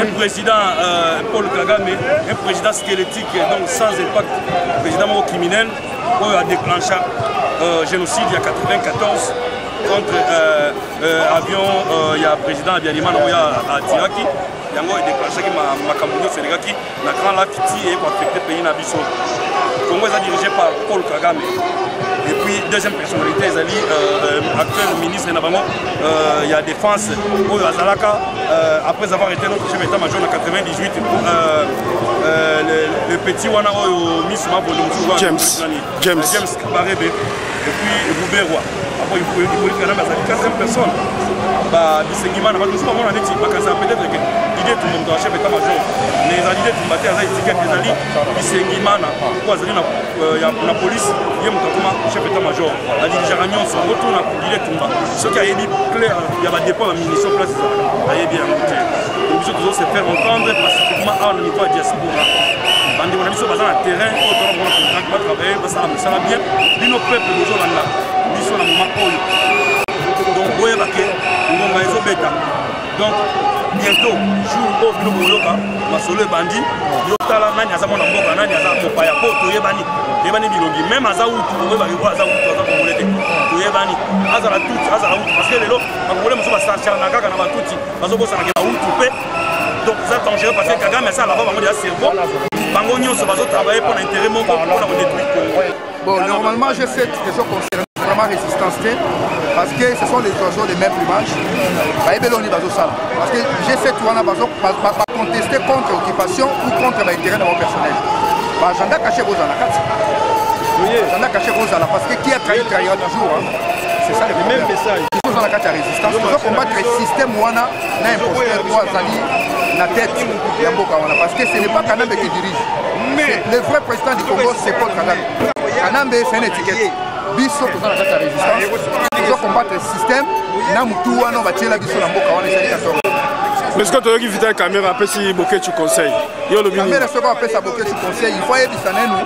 un président Paul Kagame, un président squelettique, donc sans impact, président criminel, qui a déclenché génocide il y a 1994 contre avion, il y a le président Abiyarimana à Tiraki. Il y a déclenché ma Cameroun Sénégaki, la grande Lafiti et pour affecter le pays Nabiso. Le Congo est dirigé par Paul Kagame. Et puis, deuxième personnalité, actuel ministre Nabango, il y a défense au Azalaka, après avoir été notre chef d'état-major en 98, le petit Wana au Miss James Kabarebe, et puis Rouberwa. Après, il faut quand même 4 personnes. Bisengimana, parce que moi, on a dit peut-être que l'idée tout le monde chef d'état-major, mais l'idée tout le monde a étiquette des alliés, Bisengimana, pour la police, il y a un chef d'état-major. La dirigeante, on retourne à l'idée tout le monde. Ce qui a été clair, il y a des dépôts de munitions place, il y a bien goûté. Donc, nous devons se faire entendre pacifiquement à un niveau de diaspora. On a mis sur le terrain, on va travailler, ça va bien. Nos peuples, nous sommes là, nous sommes là. Donc, vous voyez que donc, bientôt, jour où nous avons masolo bandi, yotala nani aza mona mboka nani aza kopaya po toyebani. Yebani bilongi même aza utu, oba ko aza utu aza komolete. Toyebani, aza la toute, aza la utu parce que lelo, bakongole moso ba sarchana kaka na batuti, bazo bosana ke ba utu pe. Donc ça dangereux parce que Kagame ça là-bas bango dia cerveau. Bango nyonso bazo travailler pour l'intérêt moko pour la détruire Congo. Bon, normalement, je sais que ce concerne vraiment résistance parce que ce sont les oiseaux de même plumage. Parce que G7 va contester contre l'occupation ou contre l'intérêt de mon personnel. J'en ai caché vos anakats. J'en ai caché vos anakats parce que qui a trahi trahira toujours. C'est ça le même message. Il faut la résistance. Il faut combattre le système où on a imposteur ou Azali la tête de Mboka. Parce que ce n'est pas Kanambe qui dirige. Le vrai président du Congo, c'est Paul Kagame. Kanambe fait une étiquette. Biso pour la résistance. Il faut combattre le système. Namutu wana batiela biso na mboka wana ezali kasoro. Mais ce que tu as vu la caméra après si boké tu conseilles. Yo le caméra ce qu'on appelle ça boké tu conseilles. Il faut y ebisa nenu.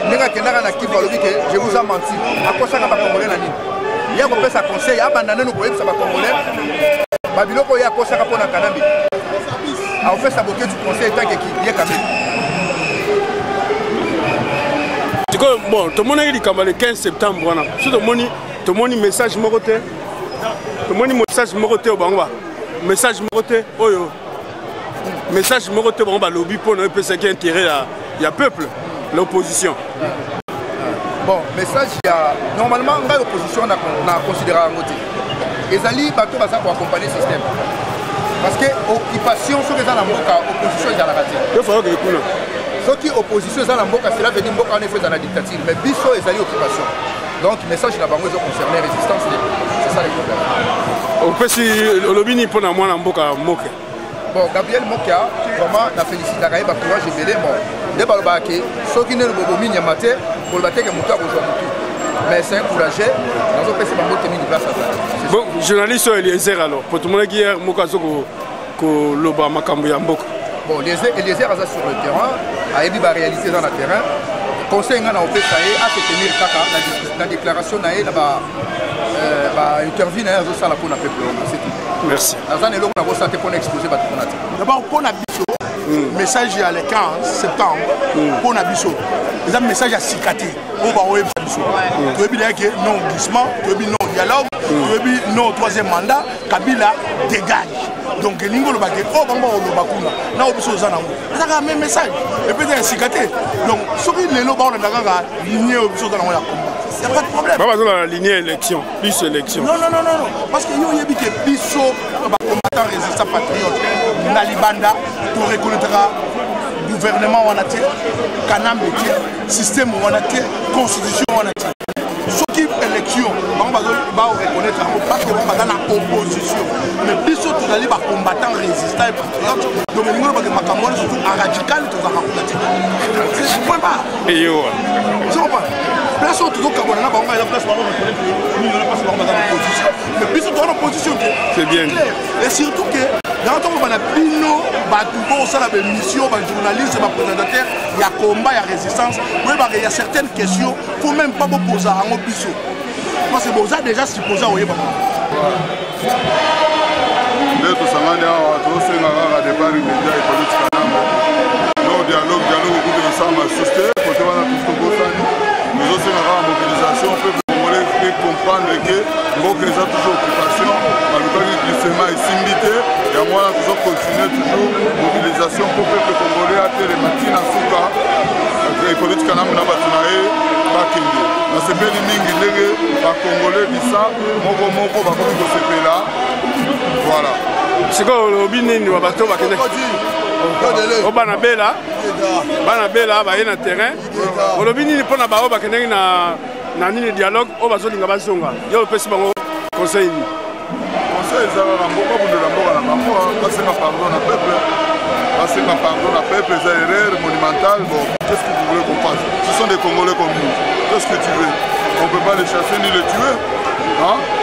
Ndeka kendaka na kipa lobi que je vous ai menti. Akosa ka ba congolais na nini. Il y a ko ça conseil abanda nenu ko ebisa ba congolais. Babiloko ya kosa ka pona Kanambe. A fait ça boké tu conseilles tant que qui y a Kanambe. Bon, tout le monde a dit le 15 septembre. Si tout le monde a message moroté. Tout le monde a message moroté au Bangwa. Message moroté, oyo. Message moroté au Bangwa. Lobby pour nous, c'est qui intérêt il y a peuple, l'opposition. Bon, message, il y a. Normalement, l'opposition, on a considéré en côté. Les alliés, bateau, ça pour accompagner le système. Parce que l'occupation, ce que les l'opposition, ils ont raté. Il faut que les ceux qui opposition à la Mboka, c'est là venir Mboka en effet dans la dictature. Mais Bisso est allé occupation. Donc, le message de la Bango, ils ont concerné la résistance. C'est ça les problèmes. On peut si le lobby n'est pas dans moi, Mboka Moke. Bon, Gabriel Moka, vraiment, la félicité à Gaïba Courage et Bélé. Bon, des balbaki, ceux qui ne le voient pas, Niamate, pour le battre, il y a Mouta aujourd'hui. Mais c'est encouragé. Dans un pays, c'est Bango qui a mis de place à ça. Bon, journaliste Eliezer alors, pour tout le monde qui est Moka Zoko, le bas Makambo Mboka. Bon, Eliezer sur le terrain, a réalisé dans le terrain. Le conseil a fait ça à se tenir la déclaration a intervenu dans la peuple. Merci. D'abord, pour le message le 15 septembre, pour le les messages à cicater. On va envoyer non glissement, non dialogue, non troisième mandat, Kabila dégage. Donc, il y a un même message. Et puis, il y a un cicaté. Donc, ce qui est là, il y a pas de problème. Pas besoin de la lignée élection, plus élection. Non. Parce que nous, il y a des combattants résistants patriotes. Nalibanda, tu reconnaîtras gouvernement, Kanambe, système, constitution. Ce qui est élection, on va reconnaître parce qu'on va dans l'opposition. Mais plus surtout, on va combattant résistant et patriote. Donc, nous allons faire surtout en radical, c'est ce point pas. Et yo. C'est pas. Place où toujours on a la place où on reconnaître nous on a pas dans l'opposition. Mais plus surtout en opposition. C'est bien. Et surtout que dans ton on a pino, batubo, ça la mission, journaliste, présentateur, il y a combat, il y a résistance. Il y a certaines questions, il ne faut même pas me poser à mon biseau. Parce que vous avez déjà supposé à nde tosangani awa tozosenga kaka départ immédiat économique kanambo no dialogue okuti osama suste kote wana tokosani tozosenga kaka mobilisation peuple congolais e comprendre ke mboka eza toujours occupation balukaki glissement esimbi te yango wana tozocontinue toujours mobilisation mpo peuple congolais atelema ntina suka économique kanambo na bato na ye bakende nasepeli mingi ndenge bacongolais bisa moko bakoki kosepela voilà sikoyo olobi nini wa bato bakende o bana bela baye na terrain olobi nini mpona bao bakendeki na nini dialogue oyo bazolinga bazonga yo opesi bango conseil nini conseil ezala na mboka bundela mboka na bango basenga pardon na peuple eza erreur monumentale. Bon, qu'est-ce que vous voulez qu'on fasse? Ce sont des Congolais comme nous. Qu'est-ce que tu veux? On ne peut pas les chasser ni les tuer.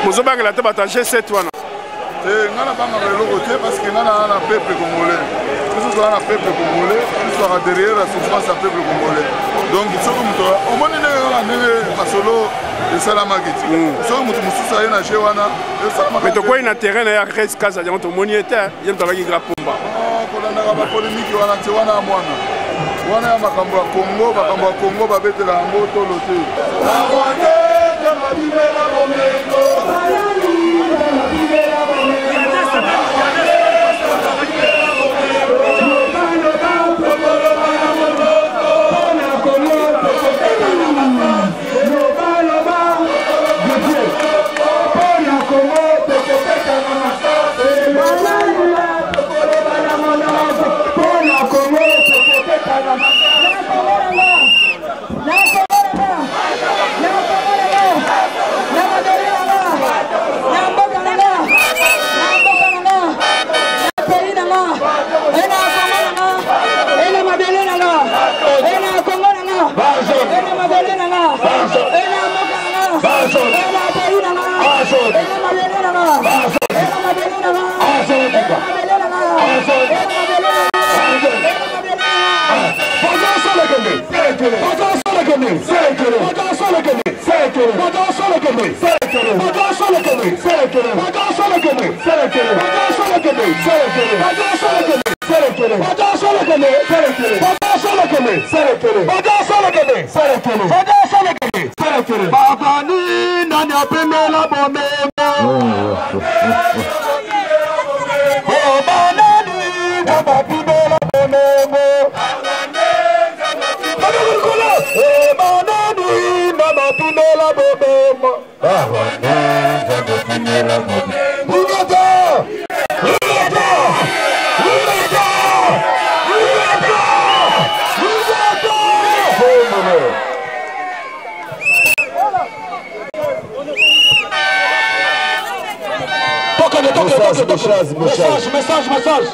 Mozobang la table à G7 wana. Parce que un peuple congolais. Tout ce un peuple congolais, il sera derrière la souffrance du peuple congolais. Donc il faut que nous au moins nous solo de Salamagiti. So mutu mususa yana jewana. Mais to quoi na terrain ya reste casa ya to monieta, yem to baki grapomba. Kolanda ba polémique wana tiwana mwana. Wana ya makambo ya Congo babetela yango to lote. Message.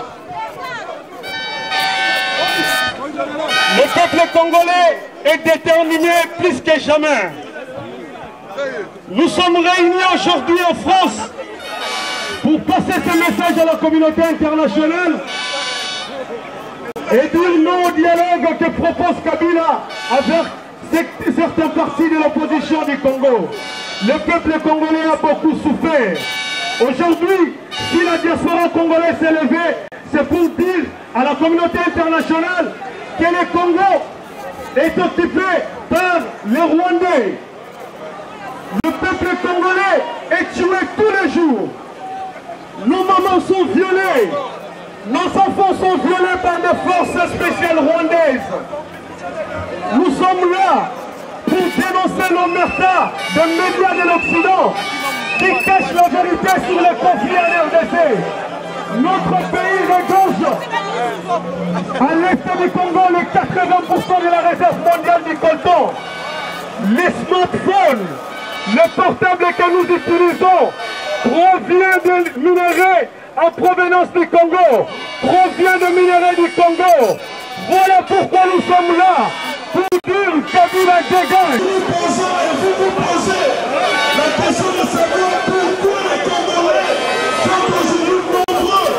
Le peuple congolais est déterminé plus que jamais. Nous sommes réunis aujourd'hui en France pour passer ce message à la communauté internationale et dire non au dialogue que propose Kabila avec certaines parties de l'opposition du Congo. Le peuple congolais a beaucoup souffert. Aujourd'hui, si la diaspora congolaise s'est levée, c'est pour dire à la communauté internationale que le Congo est occupé par les Rwandais. Le peuple congolais est tué tous les jours. Nos mamans sont violées. Nos enfants sont violés par des forces spéciales rwandaises. Nous sommes là pour dénoncer l'omerta des médias de l'Occident qui cachent la vérité sur le conflit en RDC. Notre pays regorge à l'est du Congo le 80% de la réserve mondiale du coltan. Les smartphones, le portable que nous utilisons provient de minerais en provenance du Congo, provient de minerais du Congo. Voilà pourquoi nous sommes là, pour dire Kabila dégage. Vous posez la question de savoir pourquoi les Congolais sont aujourd'hui nombreux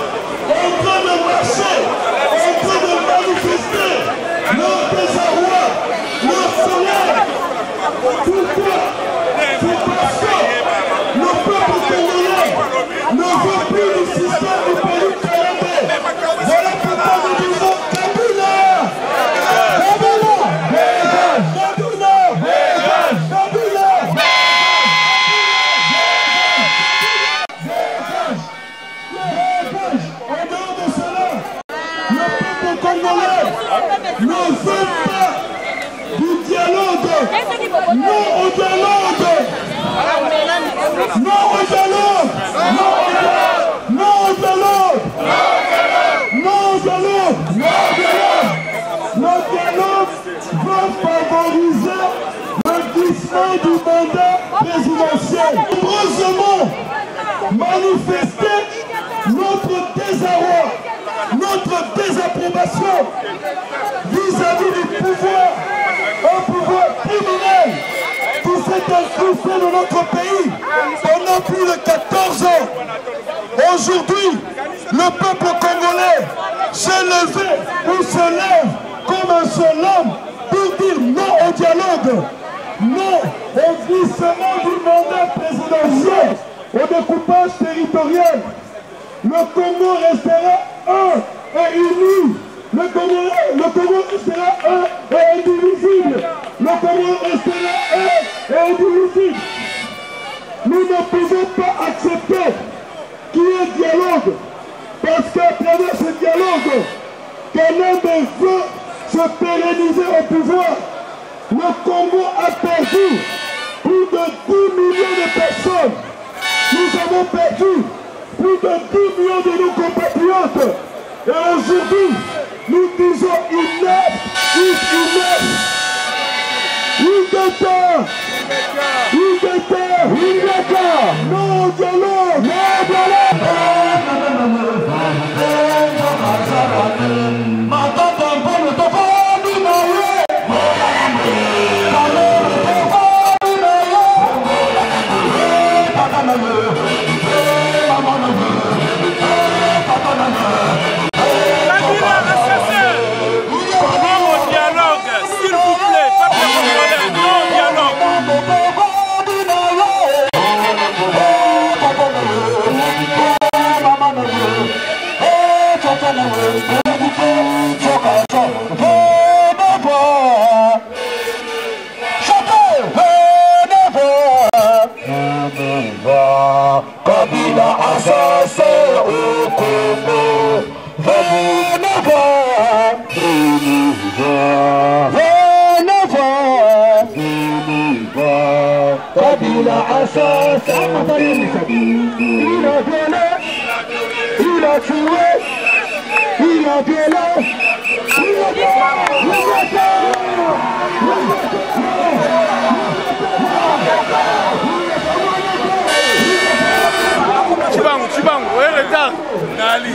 en train de marcher, en train de manifester leur désarroi, leur colère. Pourquoi? C'est parce que le peuple congolais ne veut plus du système du Congolais ne veut pas du dialogue. Non au dialogue. Non au dialogue. Non au dialogue. Non au dialogue. Le dialogue va favoriser le glissement du mandat présidentiel. Heureusement, manifester notre désarroi, notre désapprobation vis-à-vis du pouvoir, un pouvoir criminel qui s'est incrusté dans notre pays pendant plus de 14 ans. Aujourd'hui, le peuple congolais s'est levé ou se lève comme un seul homme pour dire non au dialogue, non au glissement du mandat présidentiel, au découpage territorial. Le Congo restera un et uni. Le Congo restera un et indivisible. Le Congo restera un et indivisible. Nous ne pouvons pas accepter qu'il y ait dialogue, parce qu'à travers ce dialogue, qu'un homme veut se pérenniser au pouvoir. Le Congo a perdu plus de 10 millions de personnes. Nous avons perdu plus de 10 millions de nos compatriotes. Et aujourd'hui, nous disons enough is enough. Non au dialogue. Il a tué, il a violé, Chibangu, où est le temps? Nali.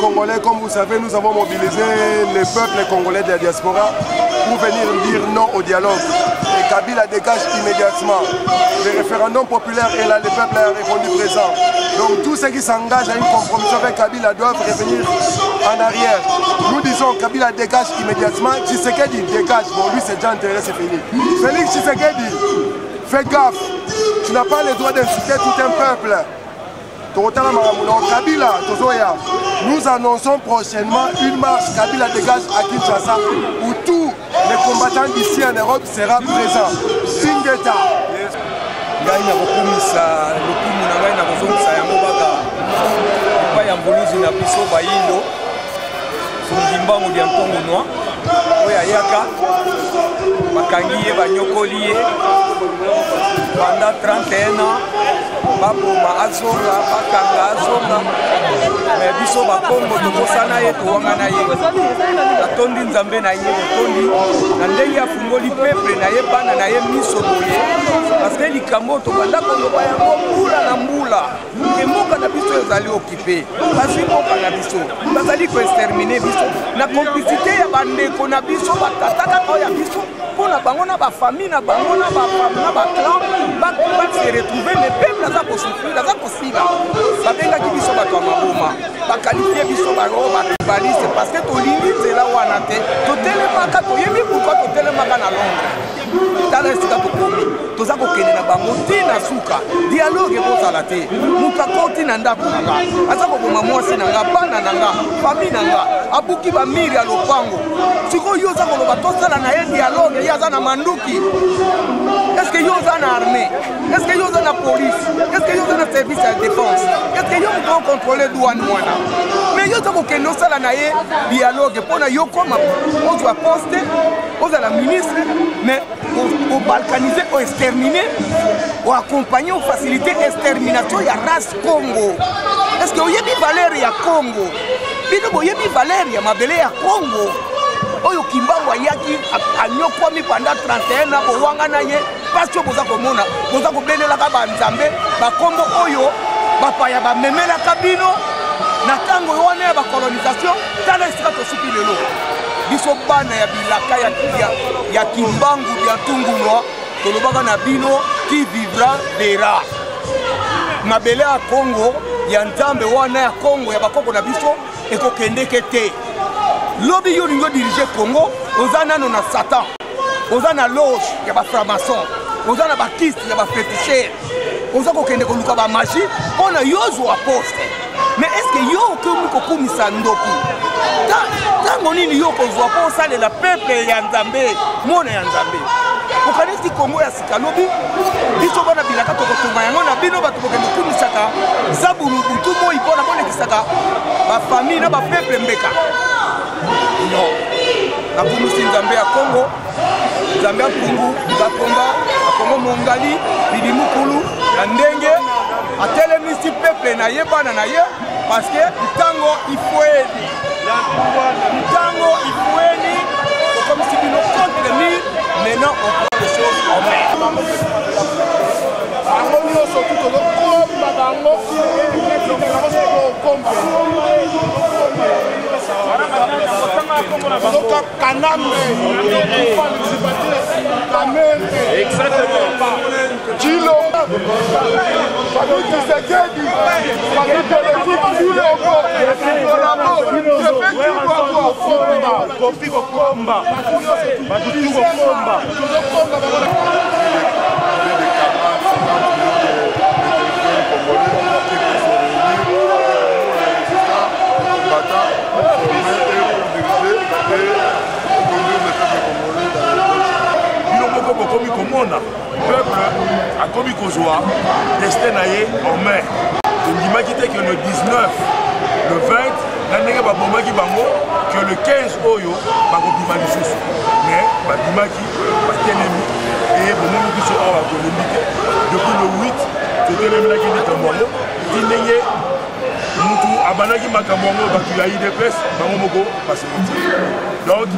Congolais, comme vous savez, nous avons mobilisé les peuples congolais de la diaspora pour venir dire non au dialogue. Et Kabila dégage immédiatement. Le référendum populaire est là, le peuple a répondu présent. Donc tous ceux qui s'engagent à une compromission avec Kabila doivent revenir en arrière. Nous disons Kabila dégage immédiatement, Tshisekedi dégage. Bon, lui c'est déjà enterré, c'est fini. Félix Tshisekedi, fais gaffe. Tu n'as pas le droit d'insulter tout un peuple. Kabila, nous annonçons prochainement une marche Kabila dégage à Kinshasa où tous les combattants d'ici en Europe seront présents. Singeta. pendant 31 ans baboma azonga bakanga azonga mais biso bakongo tokosana ye towanga na ye atondi nzambe na ye otondi na ndenge afungoli peuple na ye bana na ye miso boye parce que likambo tobanda koloba yango mbula na mbula mboka na biso ezali occupé kasi mboka na biso bazali koextermine biso na complicité ya bandeko na biso batataka oyo ya biso mpona bango na bafamille na bango na baclan base retrouver mais peuple aza kosouffrir aza kosila babengaki biso bato ya maboma bakalifie biso bao batribaliste parce que tolingi nzela wana te totelemaka toyebi pourkui totelemaka na londres tala esika tokomi toza kokende na bango ntina suka dialogue ekozala te moto akoti na ndako na nga aza koboma mwasi na nga bana na nga famille na nga abuki bamiri ya lopango sikoyo yo oza koloba tosala na ye dialogue ye aza na manduki est-ce que yo oza na armée est-ce que yo oza na police est-ce que yo oza na service ya défense est-ce que yo moto okontrole douane wana mais yo oza kokende osala na ye dialogue mpona yo koma ozwa poste ozala ministre mais obalkanize oextermine oaccompagne ofacilité extermination ya race Congo. Est-ce que oyebi valeur ya Congo bino boyebi valeur ya mabele ya Congo oyo kimbango ayaki anyokwami pendant 31 ans bowanga na ye parce que boza komona boza kobelelaka banzambe bakombo oyo bapaya bamemelaka bino na ntango wana ya bakolonisation tala esika tosuki lelo biso bana ya bilaka ya kimbangu ya tungulwa tolobaka na bino qui vivra verra mabele ya Congo ya nzambe wana ya Congo ya bakoko na biso ekokendeke te lobi yo ningo dirige Congo oza nano na Satan oza na loge ya baframason oza na bakiste ya bafetichere oza kokende koluka bamagie mpona yo ozwa poste mais est-ce que yo okomi kokumisa ndoki ntango nini yo kozwa mpo osalela peuple ya nzambe mona ya nzambe okanisi Congo ya sika lobi biso bana bilaka tokotunga yango na bino bato bokende kumisaka zabulu butu moi mpona bolekisaka bafamille na bapeuple mbeka non nakumisi nzambe ya Congo nzambe ya Mpungu Bakomba Akongo Mongali Bidimukulu na ndenge atelemisi peuple na ye bana na ye parce que ntango ifueni comme si nous contre le mur maintenant on prend les choses en main exactement Gilo bokomi komona peuple akomi kozwa destin na ye en main tondimaki te que le 19 le 20 na ndenge babomaki bango que le 15 oyo bakobima lisusu mais babimaki batelemi e bomoni biso awa bakolembi te depuis le 8 totelemelaki ndete mwango ti ndenge mutu abanaki makambo yango bato ya IDPS bango moko basemoti donc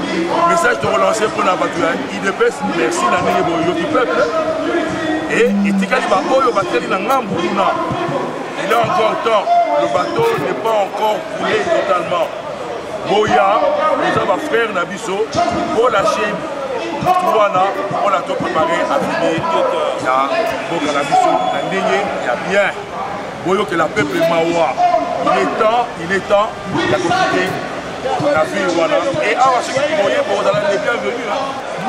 message de relancer pour la bato ya IDPS merci na ndenge boyoki peuple et etikali baoyo bateli na ngambu kuna il est encore temps le bateau n'est pas encore coulé totalement boya oza bafrère na biso bolâche mutu wana mpona to préparé avenir ya mboka na biso na ndenge ya bien boyokela peuple mawa il est temps ya kokite na ville wana et awa soki boye bozala les bienvenus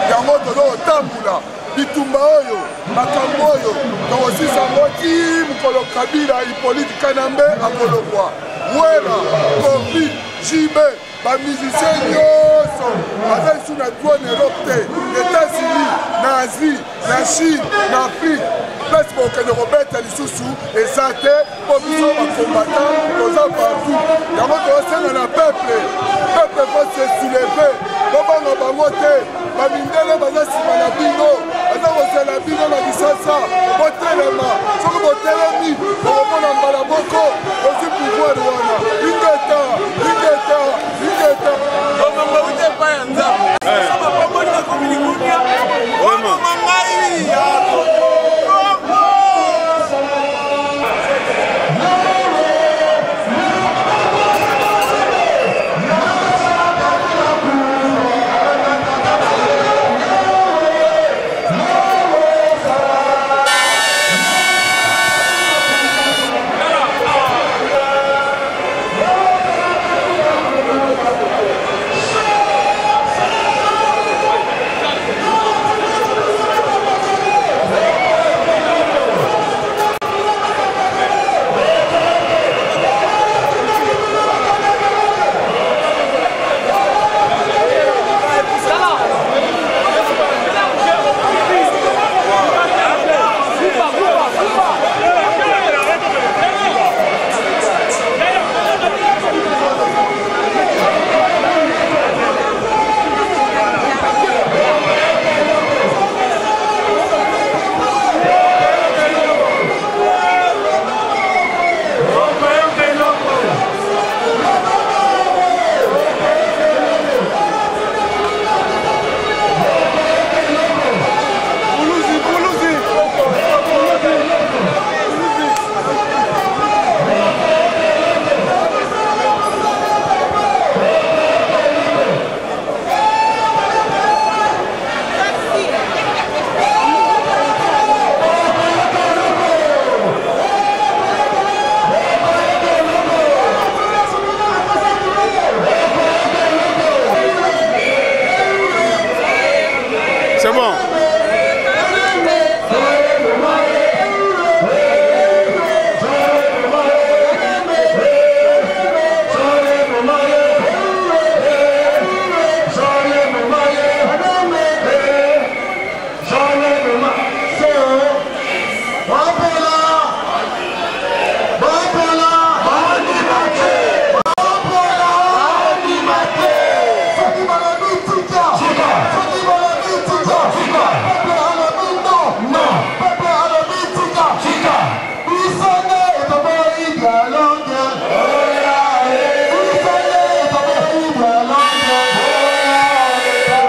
yango tozokotambola bitumba oyo makambo oyo tokosisa ti mokolo Kabila Hippolyte Kanambe akolokwa wela Kofi Jibe bamusicien nyonso baza lisu na drone Europe te États-Unis na Asie na Chine na Afrique place bokende kobeta lisusu eza te mpo biso bakombatan toza partout yango tokosenga na peuple fo se souleve bobanga bango te bamindele baza nsima na bino baza kozela bino na lisasa botelema soki botelemi bokomona mbala moko ozi pouvoir wana ingeta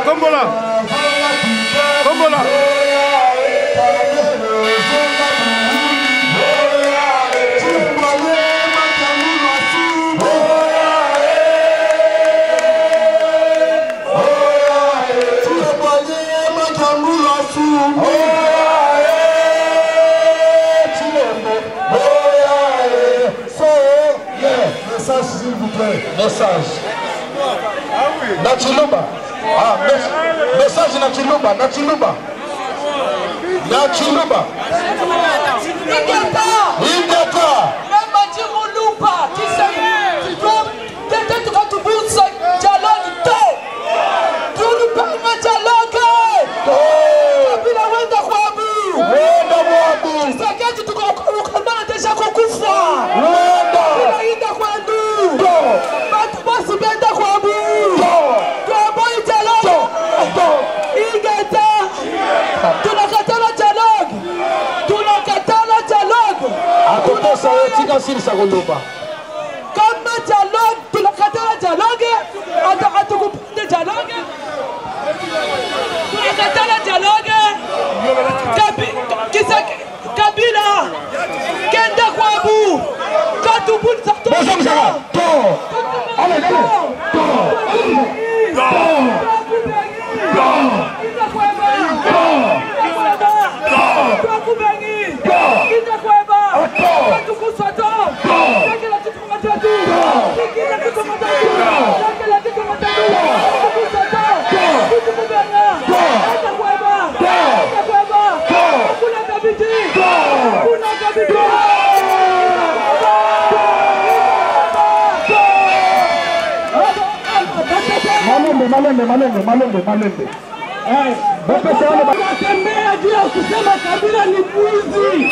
Kombola. Kombola. Message s'il vous plaît. Message. Nachilumba. Ah, message Nachilumba. Nachilumba. Nachilumba. Ingeta. Même Mulupa qui s'est peut-être quand tu bouges dialogue tout. Tu nous parles de dialogue. Kabila wenda kwabu. Wenda kwabu. Sakati tukokana déjà kokufa. Wenda. Wenda kwabu. Batu basi benda kwabu. Kwa dialogue. Ingeta. Tunakatala dialogue. Tunakatala dialogue. Akotosa yotika sirisa koloba. Kama dialogue, tunakatala dialogue. Atukupende dialogue. Tunakatala dialogue. Kabila. Kenda kwabu. Katubuni sato. Allez, allez. Malembe. Wanatembea juu ya kusema Kabila ni mwizi.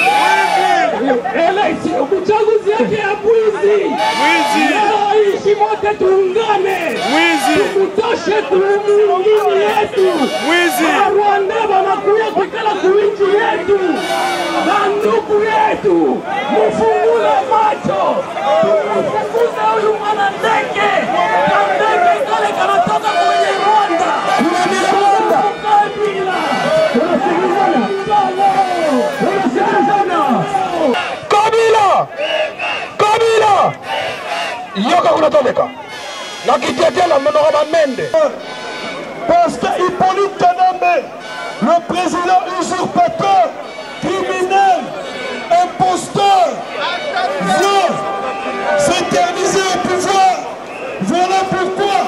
Uchaguzi yake ya mwizi. Leo ishi mote tuungane. Tumutoshe tuumini yetu. Rwanda wanakuya kukala kuinchi yetu. Banduku yetu. Mufungule macho. Tumufukuze huyu mwanandeke. Kandeke kale kanatoka kwenye Rwanda. Kabila yoka kunatoleka na kitetela honorable Mende parce que Hippolyte Kanambe, le président usurpateur, criminel, imposteur, veut s'éterniser au pouvoir. Voilà pourquoi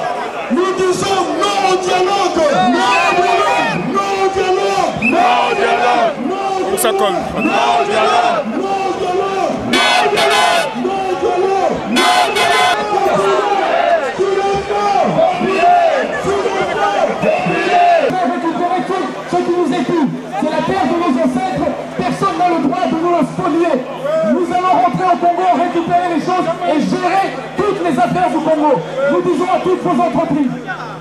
nous disons non au dialogue. Non au dialogue. Non au dialogue. Non au dialogue. Non au dialogue. Non au dialogue. Non au dialogue. Non au dialogue. Non au dialogue. Non au dialogue. Récupérer tout ce qui nous est dû. C'est la terre de nos ancêtres. Personne n'a le droit de nous la spolier. Nous allons rentrer au Congo, récupérer les choses et gérer toutes les affaires du Congo. Nous disons à toutes vos entreprises,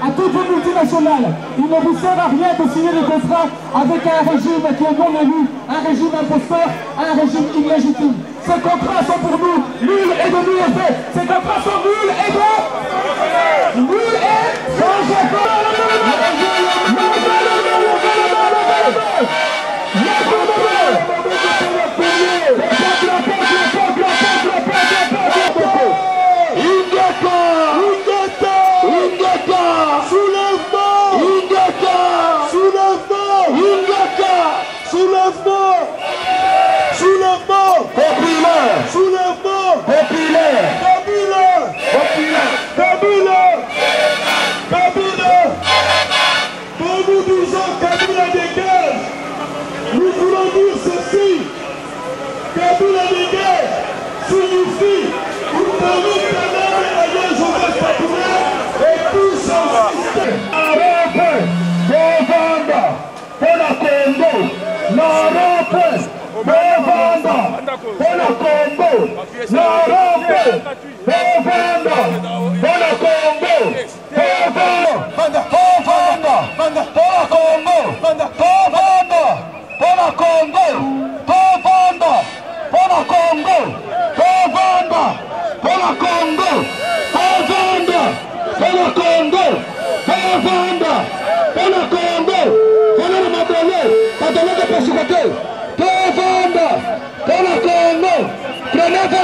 à toutes vos multinationales, il ne vous sert à rien de signer des contrats avec un régime qui est non élu, un régime imposteur, un régime illégitime. Ces contrats sont pour nous nuls et de nul effet. Ces contrats sont nuls et de nuls et sans effet. Kabila dégage signifie une police canale à la jeunesse populaire et tout son système. Narope, Bovanda, Pona Congo, Narope, Bovanda, Pona Congo, Narope, Bovanda, Pona Congo, Bovanda, Pona Congo, Pona Congo, Bovanda, Pona Congo, Bovanda.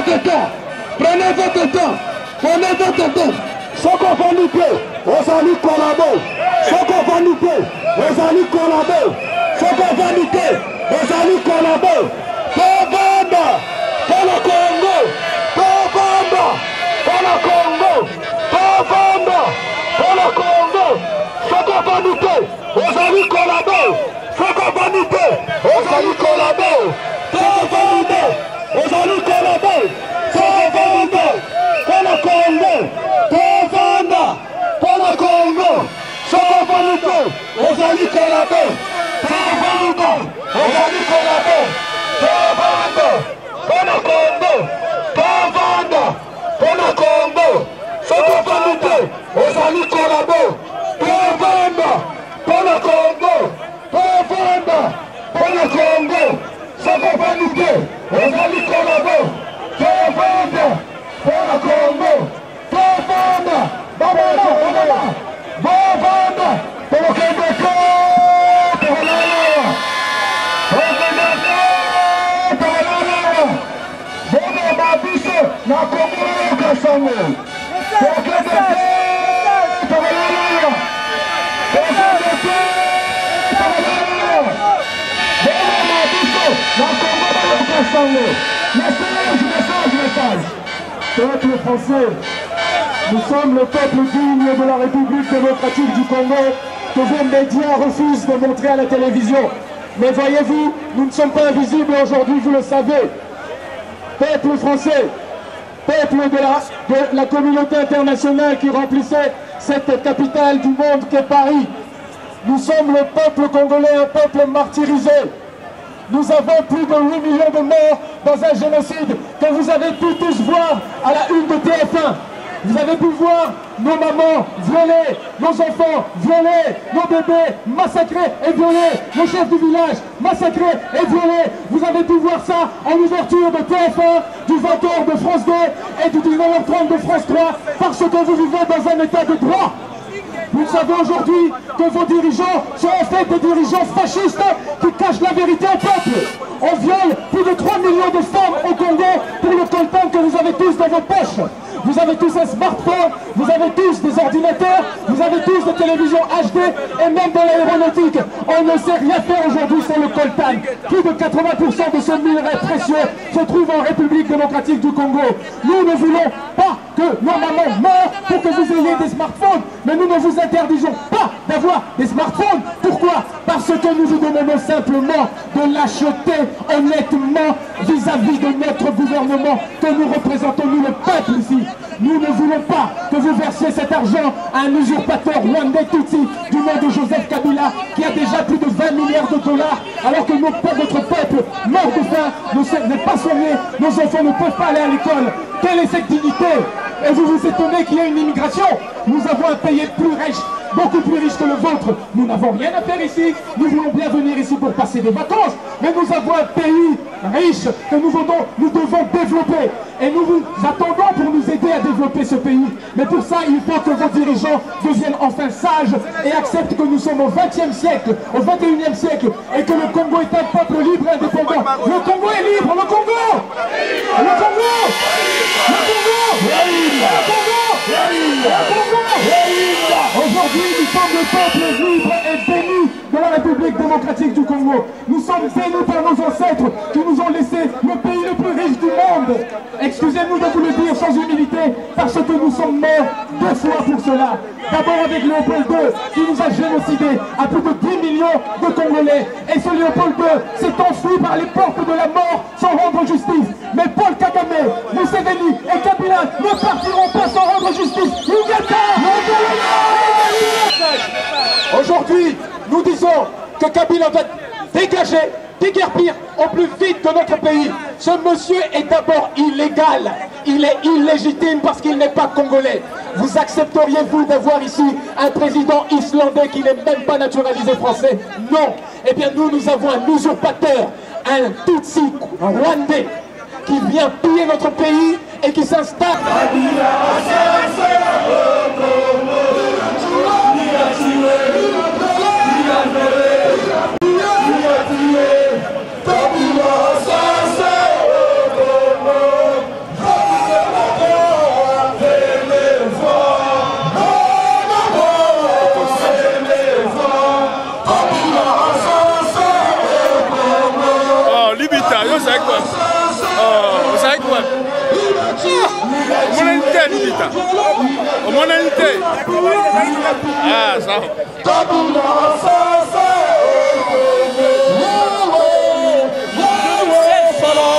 votre temps. Prenez votre temps. Prenez votre temps. Ce qu'on va nous faire, on s'en collaborer. Ce qu'on va nous faire, on s'en collaborer. Ce qu'on va nous faire, on s'en collaborer. Tovanda, pour le Congo. Tovanda, pour le Congo. Tovanda, pour le Congo. Ce qu'on va nous faire, on s'en collaborer. Ce qu'on va nous faire, on s'en collaborer. Tovanda, on s'en collaborer. Tovanda, pour le Congo. Tovanda, pour le Congo. Ce qu'on va nous faire, on s'en collaborer. Tovanda, on s'en collaborer. Tovanda, pour le Congo. Tovanda, pour le Congo. Ce qu'on va nous faire, on s'en collaborer. Tovanda, pour le Congo. Tovanda, pour le Congo. Ce qu'on va nous faire, on s'en collaborer. Tovanda, pour le Congo. Tovanda, Tovanda, pour le Congo. Na Congo Kassango. Message. Peuple français, nous sommes le peuple digne de la République démocratique du Congo que vos médias refusent de montrer à la télévision. Mais voyez-vous, nous ne sommes pas invisibles aujourd'hui, vous le savez. Peuple français, peuple de la communauté internationale qui remplissait cette capitale du monde qu'est Paris. Nous sommes le peuple congolais, un peuple martyrisé. Nous avons plus de 8 millions de morts dans un génocide que vous avez pu tous voir à la une de TF1. Vous avez pu voir nos mamans violées, nos enfants violés, nos bébés massacrés et violés, nos chefs du village massacrés et violés. Vous avez pu voir ça en ouverture de TF1, du 20h de France 2 et du 19h30 de France 3 parce que vous vivez dans un état de droit. Vous savez aujourd'hui que vos dirigeants sont en fait des dirigeants fascistes qui cachent la vérité au peuple. On viole plus de 3 millions de femmes au Congo pour le coltan que vous avez tous dans vos poches. Vous avez tous un smartphone, vous avez tous des ordinateurs, vous avez tous des télévisions HD et même de l'aéronautique. On ne sait rien faire aujourd'hui sur le coltan. Plus de 80% de ce minerai précieux se trouve en République démocratique du Congo. Nous ne voulons pas que nos mamans meurent pour que vous ayez des smartphones. Mais nous ne vous interdisons pas d'avoir des smartphones. Pourquoi? Parce que nous vous demandons simplement de l'acheter honnêtement vis-à-vis de notre gouvernement que nous représentons, nous le peuple ici. Nous ne voulons pas que vous versiez cet argent à un usurpateur rwandais Tutsi du nom de Joseph Kabila qui a déjà plus de 20 milliards de dollars alors que notre peuple mort de faim n'est pas soigné, nos enfants ne peuvent pas aller à l'école. Quelle est cette dignité? Et vous vous étonnez qu'il y ait une immigration? Nous avons un pays plus riche, beaucoup plus riche que le vôtre. Nous n'avons rien à faire ici. Nous voulons bien venir ici pour passer des vacances. Mais nous avons un pays riche que nous devons développer. Et nous vous attendons pour nous aider à développer ce pays. Mais pour ça, il faut que vos dirigeants deviennent enfin sages et acceptent que nous sommes au XXe siècle, au XXIe siècle, et que le Congo est un peuple libre et indépendant. Le Congo est libre, le Congo! Le Congo! Le Congo! Le Congo! Le Congo! Aujourd'hui, nous sommes le peuple libre et béni de la République démocratique du Congo. Nous sommes bénis par nos ancêtres qui nous ont laissé le pays le plus riche du monde. Excusez-nous de vous le dire sans humilité, parce que nous sommes morts 2 fois pour cela. D'abord avec Léopold II, qui nous a génocidés à plus de 10 millions de Congolais. Et ce Léopold II s'est enfui par les portes de la mort sans rendre justice. Mais Paul Kagame, Museveni et Kabila ne partiront pas sans rendre justice. Aujourd'hui, nous disons que Kabila va dégager, déguerpir au plus vite de notre pays. Ce monsieur est d'abord illégal, il est illégitime parce qu'il n'est pas congolais. Vous accepteriez-vous d'avoir ici un président islandais qui n'est même pas naturalisé français? Non. Eh bien nous avons un usurpateur, un Tutsi rwandais qui vient piller notre pays et qui s'installe. te Libita. Au moins unité. Ah, ça.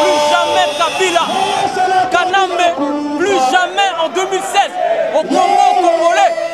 Plus jamais Kabila. Kanambe, plus jamais en 2016. Au Congo congolais.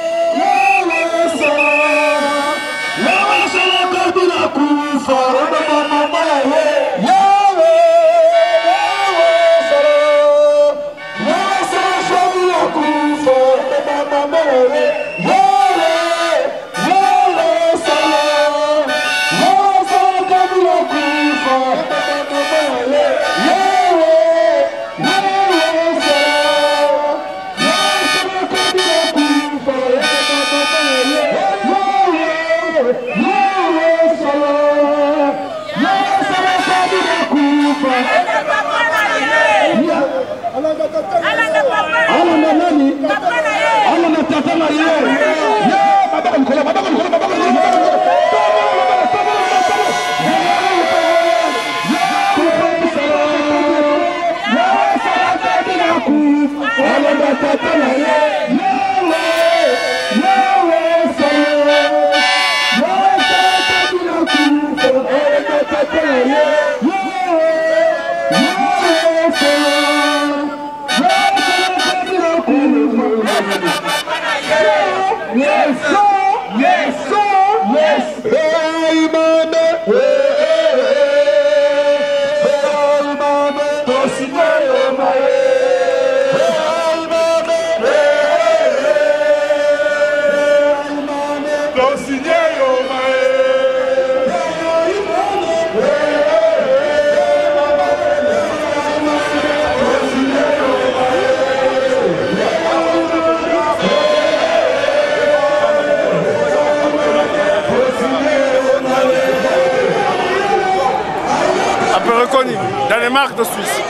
Danemark de Suisse.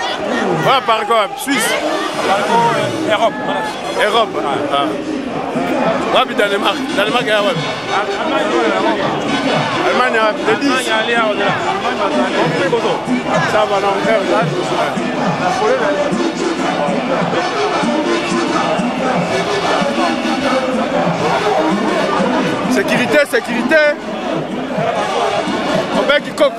Voilà, par quoi Suisse. Europe. Europe. Ah, puis Danemark. Danemark est Europe. Allemagne, le 10. Ça va, non, sécurité, sécurité. On veut qu'il coque.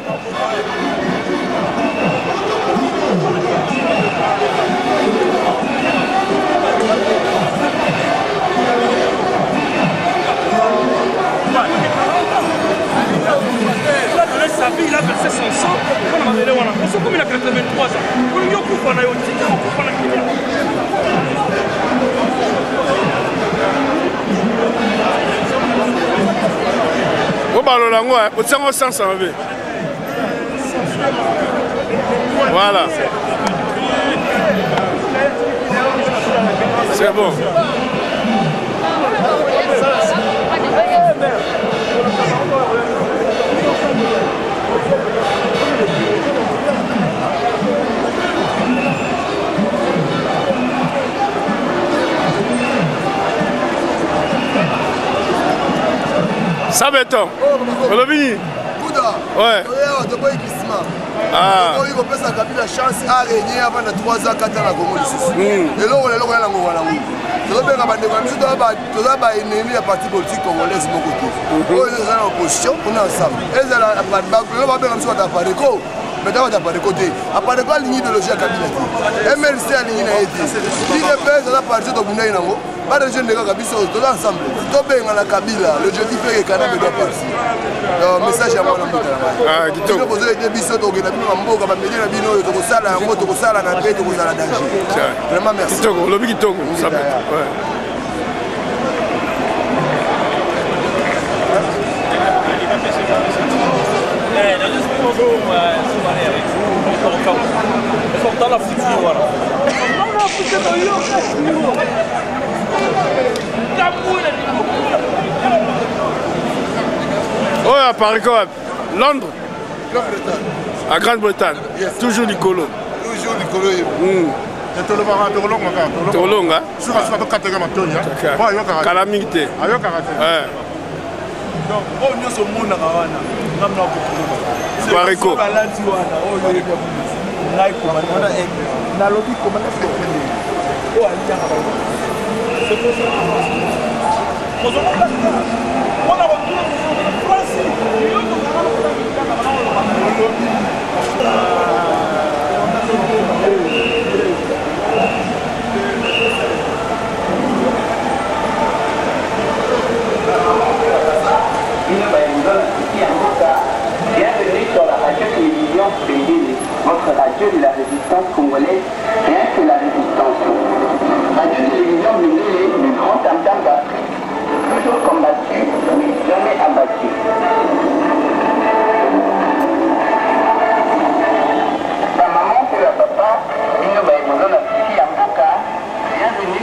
Sa vie, il a versé son sang. On se comme il a 83 ans. On lui a coupé on a eu voilà. C'est bon. Ça béton. Olobini. Ouais. Ah. Il faut la chance à régner avant de 3 ans, 4 ans à Congo. Et là, on est là, on est ennemi à parti politique congolaise de mon côté. On est en opposition, on est ensemble. Et là, on va faire comme ça, on va maintenant on n'a pas de côté. À part de quoi ligne idéologie à Kabila. MLC à ligne été. Si les pays sont partis de Bunda Inango, pas de jeunes de Kabila, tous ensemble. Tout bien à la Kabila, l'objectif est que Canada doit partir. Le message à moi dans le ah, qui te pose des bisous au Gabino, Mambo, Kabamedi, la Bino, Tokosala, un mot Tokosala, un pays Tokosala danger. Vraiment merci. Le lobby qui toque, ça peut. Oh, à Paris, Londres. À Grande-Bretagne. Yes. Toujours Nicolo. Toujours Nicolo. Tolonga. Calamité. Pariko. Bienvenue sur la radio-télévision Bendele, votre radio de la résistance congolaise, rien que la résistance. Radio-télévision Bendele, le grand tam-tam d'Afrique, toujours combattu, mais jamais abattu. La maman pour la papa, bienvenue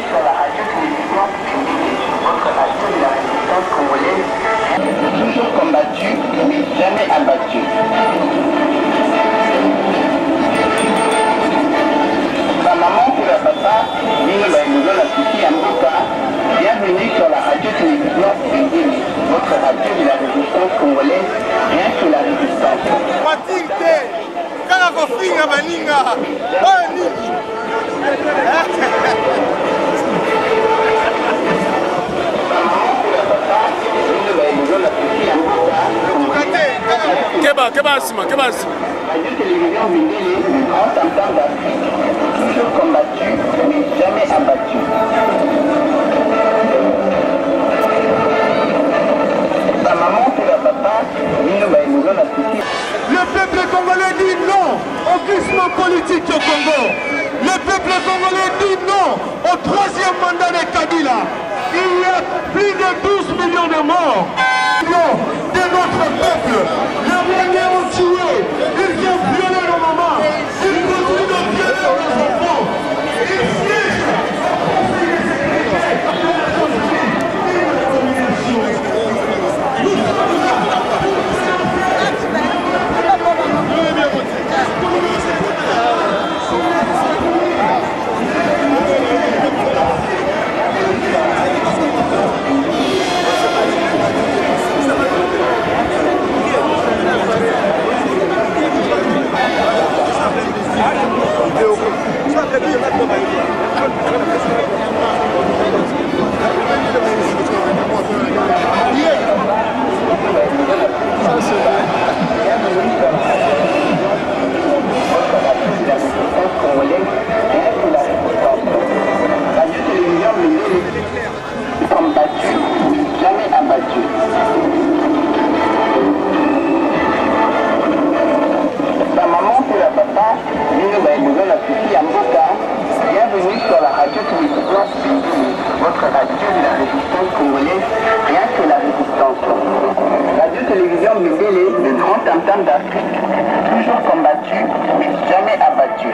sur la radio-télévision Bendele, votre radio de la résistance congolaise, toujours combattu, mais jamais abattu. La maman pour la papa, bienvenue sur la radio-télévision Bendele, votre radio de la résistance congolaise, rien que la résistance. Keba Sima. Radio-télévision Bendele, le grand tam-tam d'Afrique, toujours combattu, mais jamais abattu. La maman pour la papa, le peuple congolais dit non au glissement politique au Congo. Le peuple congolais dit non au troisième mandat de Kabila. Il y a plus de 12 millions de morts. De notre peuple, les Rwandais ont tué, ils ont violé nos mamans, ils continuent de violer nos enfants, ils fichent. Bienvenue sur la radio-télévision Bendele, votre radio de la résistance congolaise, rien que la résistance. Radio-télévision Bendele, le grand tam-tam d'Afrique, toujours combattu, mais jamais abattu.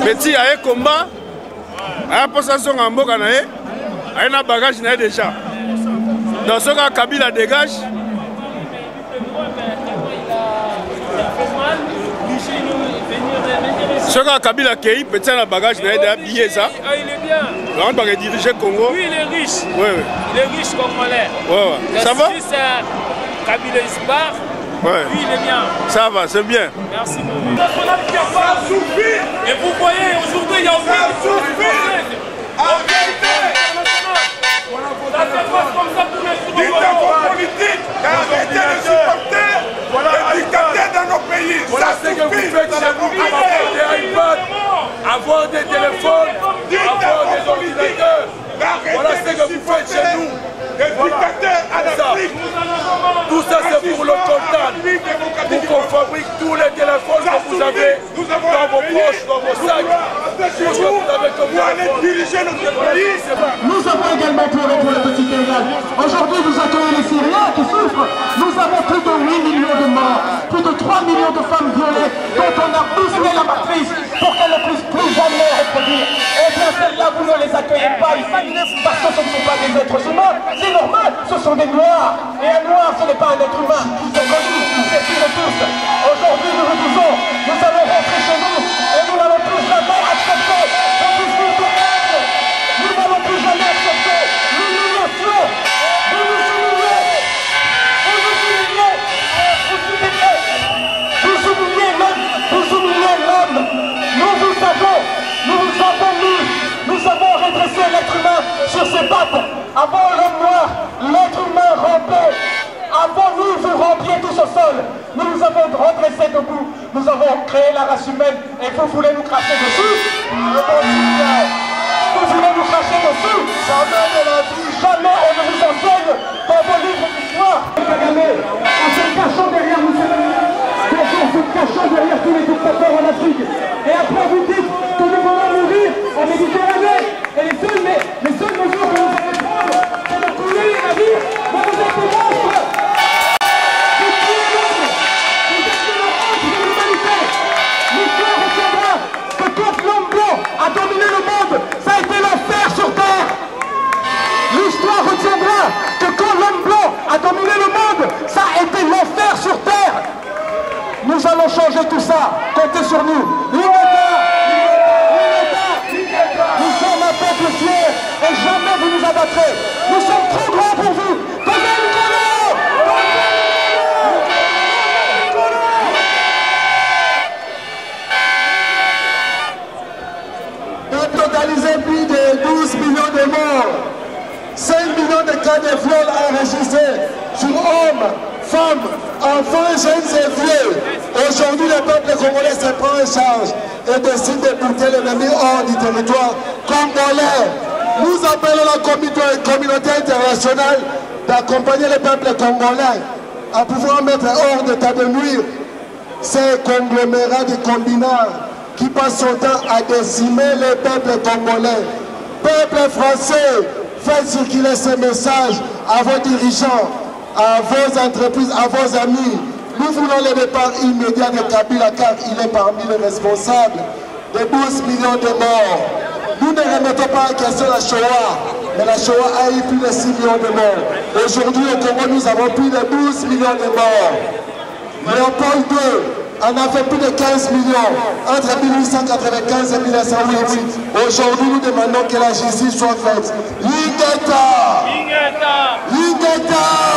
Petit a un combat, a une possession en mboka na ye, a un bagage na ye déjà. Dans ce cas, Kabila dégage. Ce cas, Kabila Kei, petit un bagage na ye déjà billet ça. Ah, il est bien. On va diriger Congo. Oui, il est riche. Oui. Il est riche congolais. Ouais. Ça va? Kabila Isbar. Ouais. Oui, il est bien. Ça va, c'est bien. Merci beaucoup. Et vous voyez, aujourd'hui, il y a aucun dictateur politique, arrêtez de supporter les dictateurs dans nos pays. Voilà ce que vous faites chez vous, avoir des iPads, avoir des téléphones, avoir des ordinateurs. Voilà ce que vous faites chez nous. Les dictateurs en Afrique. Tout ça c'est pour le comptable, pour qu'on fabrique tous les téléphones que vous avez dans vos poches, dans vos sacs. Nous avons également pleuré pour le petit Sénégal. Aujourd'hui, nous accueillons les Syriens qui souffrent. Nous avons plus de 8 millions de morts, plus de 3 millions de femmes violées, dont on a bousculé la matrice pour qu'elles ne puissent plus jamais reproduire. Et bien celles-là, vous ne les accueillez pas ici, parce que ce ne sont pas des êtres humains. C'est normal, ce sont des noirs. Et un noir, ce n'est pas un être humain. C'est connu, c'est plus de tous. Aujourd'hui, nous vous disons, nous allons rentrer chez nous et nous n'allons plus jamais accepter qu'on puisse nous tourner. Nous n'allons plus jamais accepter l'humiliation. Vous nous humiliez. Vous nous humiliez. Vous humiliez. Vous humiliez même. Vous sur ses pattes. Avant l'homme noir, l'être humain rampait. Avant nous, vous rampiez tous au sol. Nous nous avons redressé debout. Nous avons créé la race humaine et vous voulez nous cracher dessus. Vous voulez nous cracher dessus. Jamais de la vie. Jamais on ne vous enseigne dans vos livres d'histoire. En se cachant derrière nous, en se cachant derrière tous les dictateurs en Afrique. Et après vous dites que nous voulons mourir en Méditerranée. Et les seules mesures que vous allez prendre, c'est de couler les navires. Mais vous êtes des monstres. Vous tuez l'homme. Vous êtes de la honte de l'humanité. L'histoire retiendra que quand l'homme blanc a dominé le monde, ça a été l'enfer sur terre. L'histoire retiendra que quand l'homme blanc a dominé le monde, ça a été l'enfer sur terre. Nous allons changer tout ça. Comptez sur nous. Nous sommes un peuple fier et jamais vous nous abattrez. Nous sommes trop grands pour vous. Totalisé plus de 12 millions de morts, 5 millions de cas de viol enregistrés sur hommes, femmes, enfants, jeunes et vieux. Aujourd'hui, le peuple congolais se prend en charge et décide de porter l'ennemi hors du territoire congolais. Nous appelons la communauté internationale d'accompagner le peuple congolais à pouvoir mettre hors d'état de nuire ces conglomérats de combinards qui passent son temps à décimer le peuple congolais. Peuple français, faites circuler ces messages à vos dirigeants, à vos entreprises, à vos amis. Nous voulons le départ immédiat de Kabila car il est parmi les responsables de 12 millions de morts. Nous ne remettons pas en question la Shoah, mais la Shoah a eu plus de 6 millions de morts. Aujourd'hui au Congo, nous avons plus de 12 millions de morts. Léopold II en a fait plus de 15 millions entre 1895 et 1908. Aujourd'hui, nous demandons que la justice soit faite. Lingeta! Lingeta! Lingeta!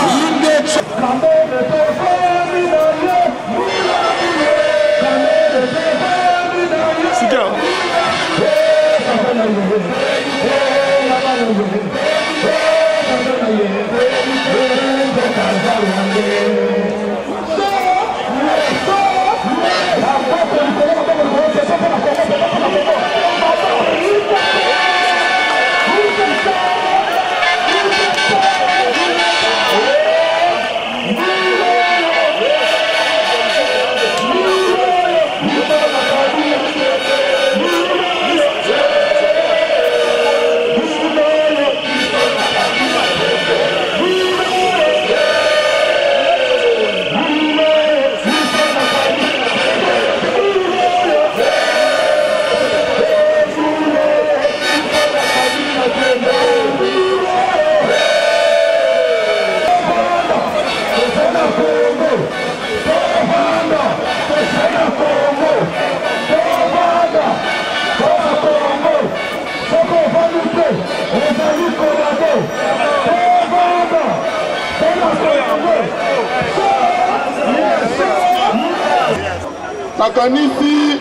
nakanisi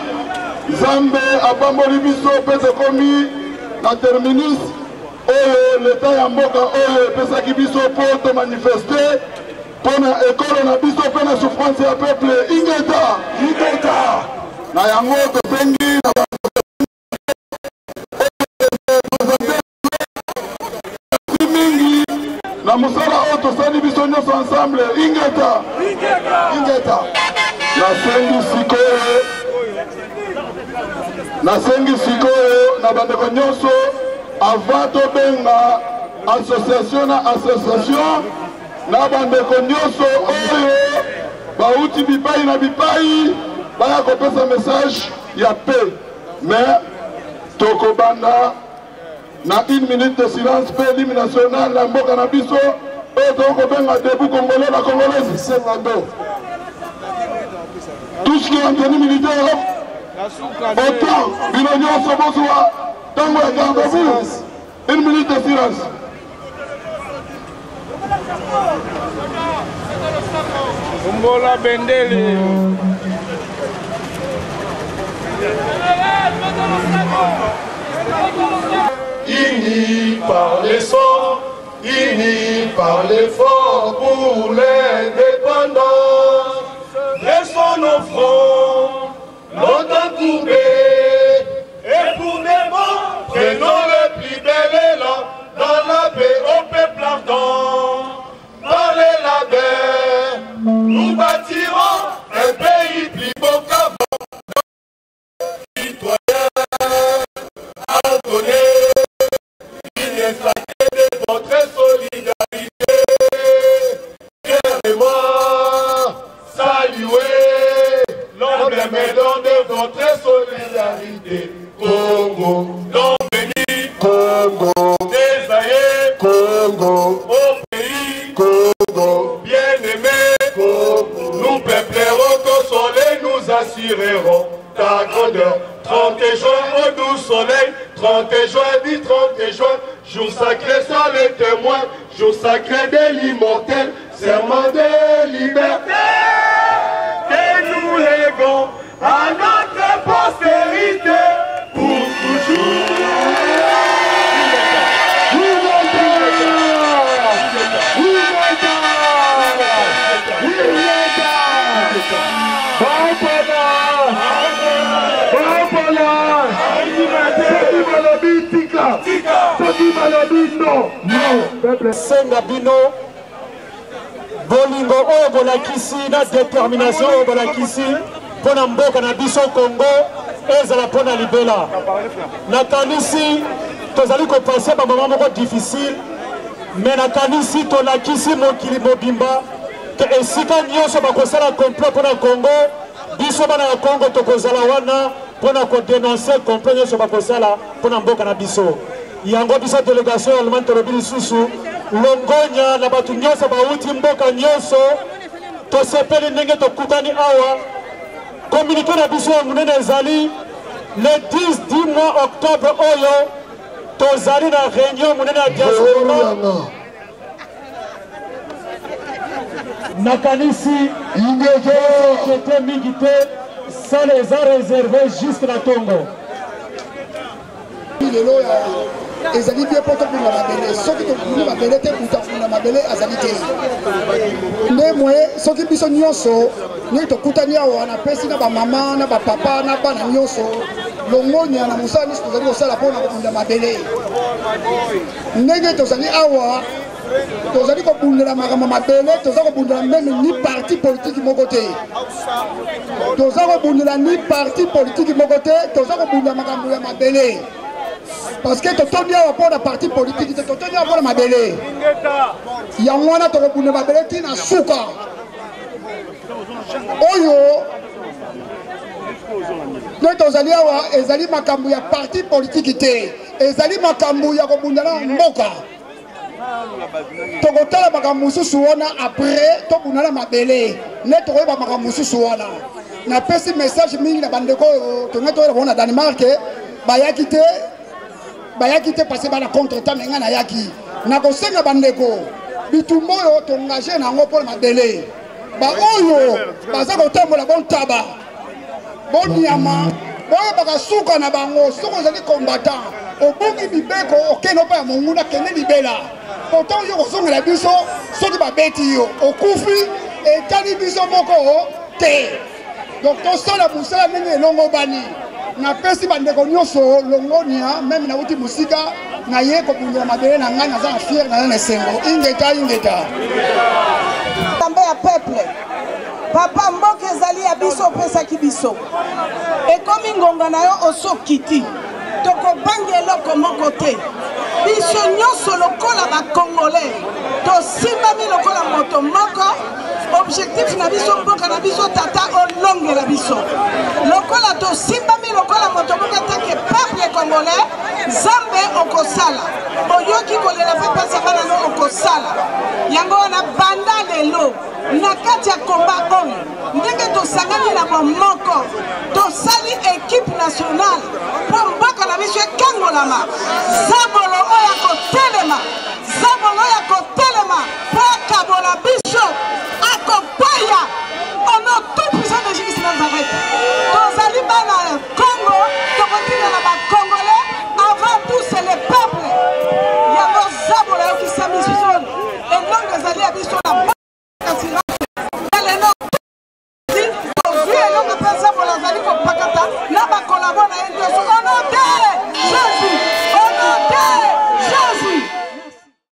Nzambe abamboli biso mpe tokomi na terminus oyo leta ya mboka oyo epesaki biso mpo tomanifeste mpo na ekolo na biso mpe na souffrance ya peuple ingeta na yango tosengi mingi na mosala oyo tosali biso nyonso ensemble ingeta nasengi sikoyo na bandeko nyonso avant tobenga association na bandeko nyonso oyo bauti bipai na bipai baya kopesa message ya paix mais tokobanda na 1 minute de silence mpe l'hymne national na mboka na biso oyo tokobenga debout congolais la congolaise sengando tout ce qui est antenne militaire autant bino nyonso bozwa ntango ya garde-à-vous 1 minute de silence. Kumbola bendele unis par les par l'effort pour l'indépendance. Dressons nos fronts, longtemps courbés, et pour des mots, prenons le plus bel élan dans la paix au peuple ardent. Par les labeurs, nous bâtirons un pays plus beau qu'avant. Citoyens, abonnés, il de votre solidarité. Cœur et moi, saluez l'homme médon de votre solidarité. Congo, l'homme béni, Congo, désaillé, Congo, au pays, Congo, bien-aimé, Congo, nous peuplerons ton soleil, nous assurerons ta grandeur. 30 juin au doux soleil, 30 juin, dit 30 juin, jour sacré soit le témoin, jour sacré de l'immortel, serment de liberté. Et nous léguons à notre postérité pour toujours. senga bino bolingo oyo bolakisi na détermination oyo bolakisi mpona mboka na biso Congo ezala mpona libela. Nakanisi tozali kopase bamama moko difficile, me nakanisi tolakisi mokili mobimba ke esika nyonso bakosala complot mpona Congo, biso bana ya Congo tokozala wana mpona kodenonse complot nyonso bakosala mpona mboka na biso. Yango biso délégation allemande tolobi lisusu longonya na bato nyonso bauti mboka nyonso tosepeli ndenge tokutani awa. Communiqué na biso ya munene ezali le 10 mois octobre oyo tozali na réunion munene ya diaspora nakanisi ingete mingi te sale eza réservé jusque na Tongo. ezali bien poto kuna mabele soki tokuni mabele te kutafuna mabele azali te nde moye soki biso nyonso ni tokutani awa na pesi na bamama na bapapa na bana nyonso longonya na mosala nyonso tozali kosala mpona kobunda mabele ndenge tozali awa tozali kobundela makambo mabele toza kobundela meme ni parti politiki moko te toza kobundela ni parti politiki moko te toza kobundela makambo ya mabele parce que totoni awa mpona parti politique te totoni awa mpona mabele yango wana tokobunda mabele ntina suka oyo nde tozali awa ezali makambo ya parti politique te ezali makambo ya kobundana mboka tokotala makambo mosusu wana après tobundana mabele nde tokoyeba makambo mosusu wana napesi message mingi na bandeko oyo tongai toyela bango na Danemark bayaki te parce bana contre temps menga na yaki na kosenga bandeko bitumba oyo tongage nango mpona mabele baoyo baza kotambola bontaba bonyama boyebaka suka na bango soki ozali combattant obongi mibeko okende mpo ya monguna kende libela pourtant yo kozongela biso soki babeti yo okufi etali biso moko te donc tosala mosala ndenge elongo bani napesi bandeko nyonso longonia meme nauti musika naye kobundela mabele na ngai naza na fiere naza na esengo ingeta tambe ya peuple papa mboka ezali ya biso opesaki biso ekomi ngonga na yo osokiti tokobanga eloko moko te biso nyonso lokola bakongolais tosimbami lokola moto moko objectif na biso mboka na biso tata olongela biso lokola tosimbami lokola moto moko atake peuple congolais nzambe okosala oyoki kolela mpe mpasi ya bana no okosala yango wana banda lelo na kati ya komba oyo ndenge tosangani na bomoko tosali équipe nationale mpo mboka na biso ekangolama zabolo oyo akotelema zabolo oyo akotelema mpo akabola biso akopaya ono tout puissant de Jésus Nazareth tozali bana ya Congo tokotinela bacongolais avant tout c'est le peuple yango zabolo ayokisa biso collabo na ye nyonso ono te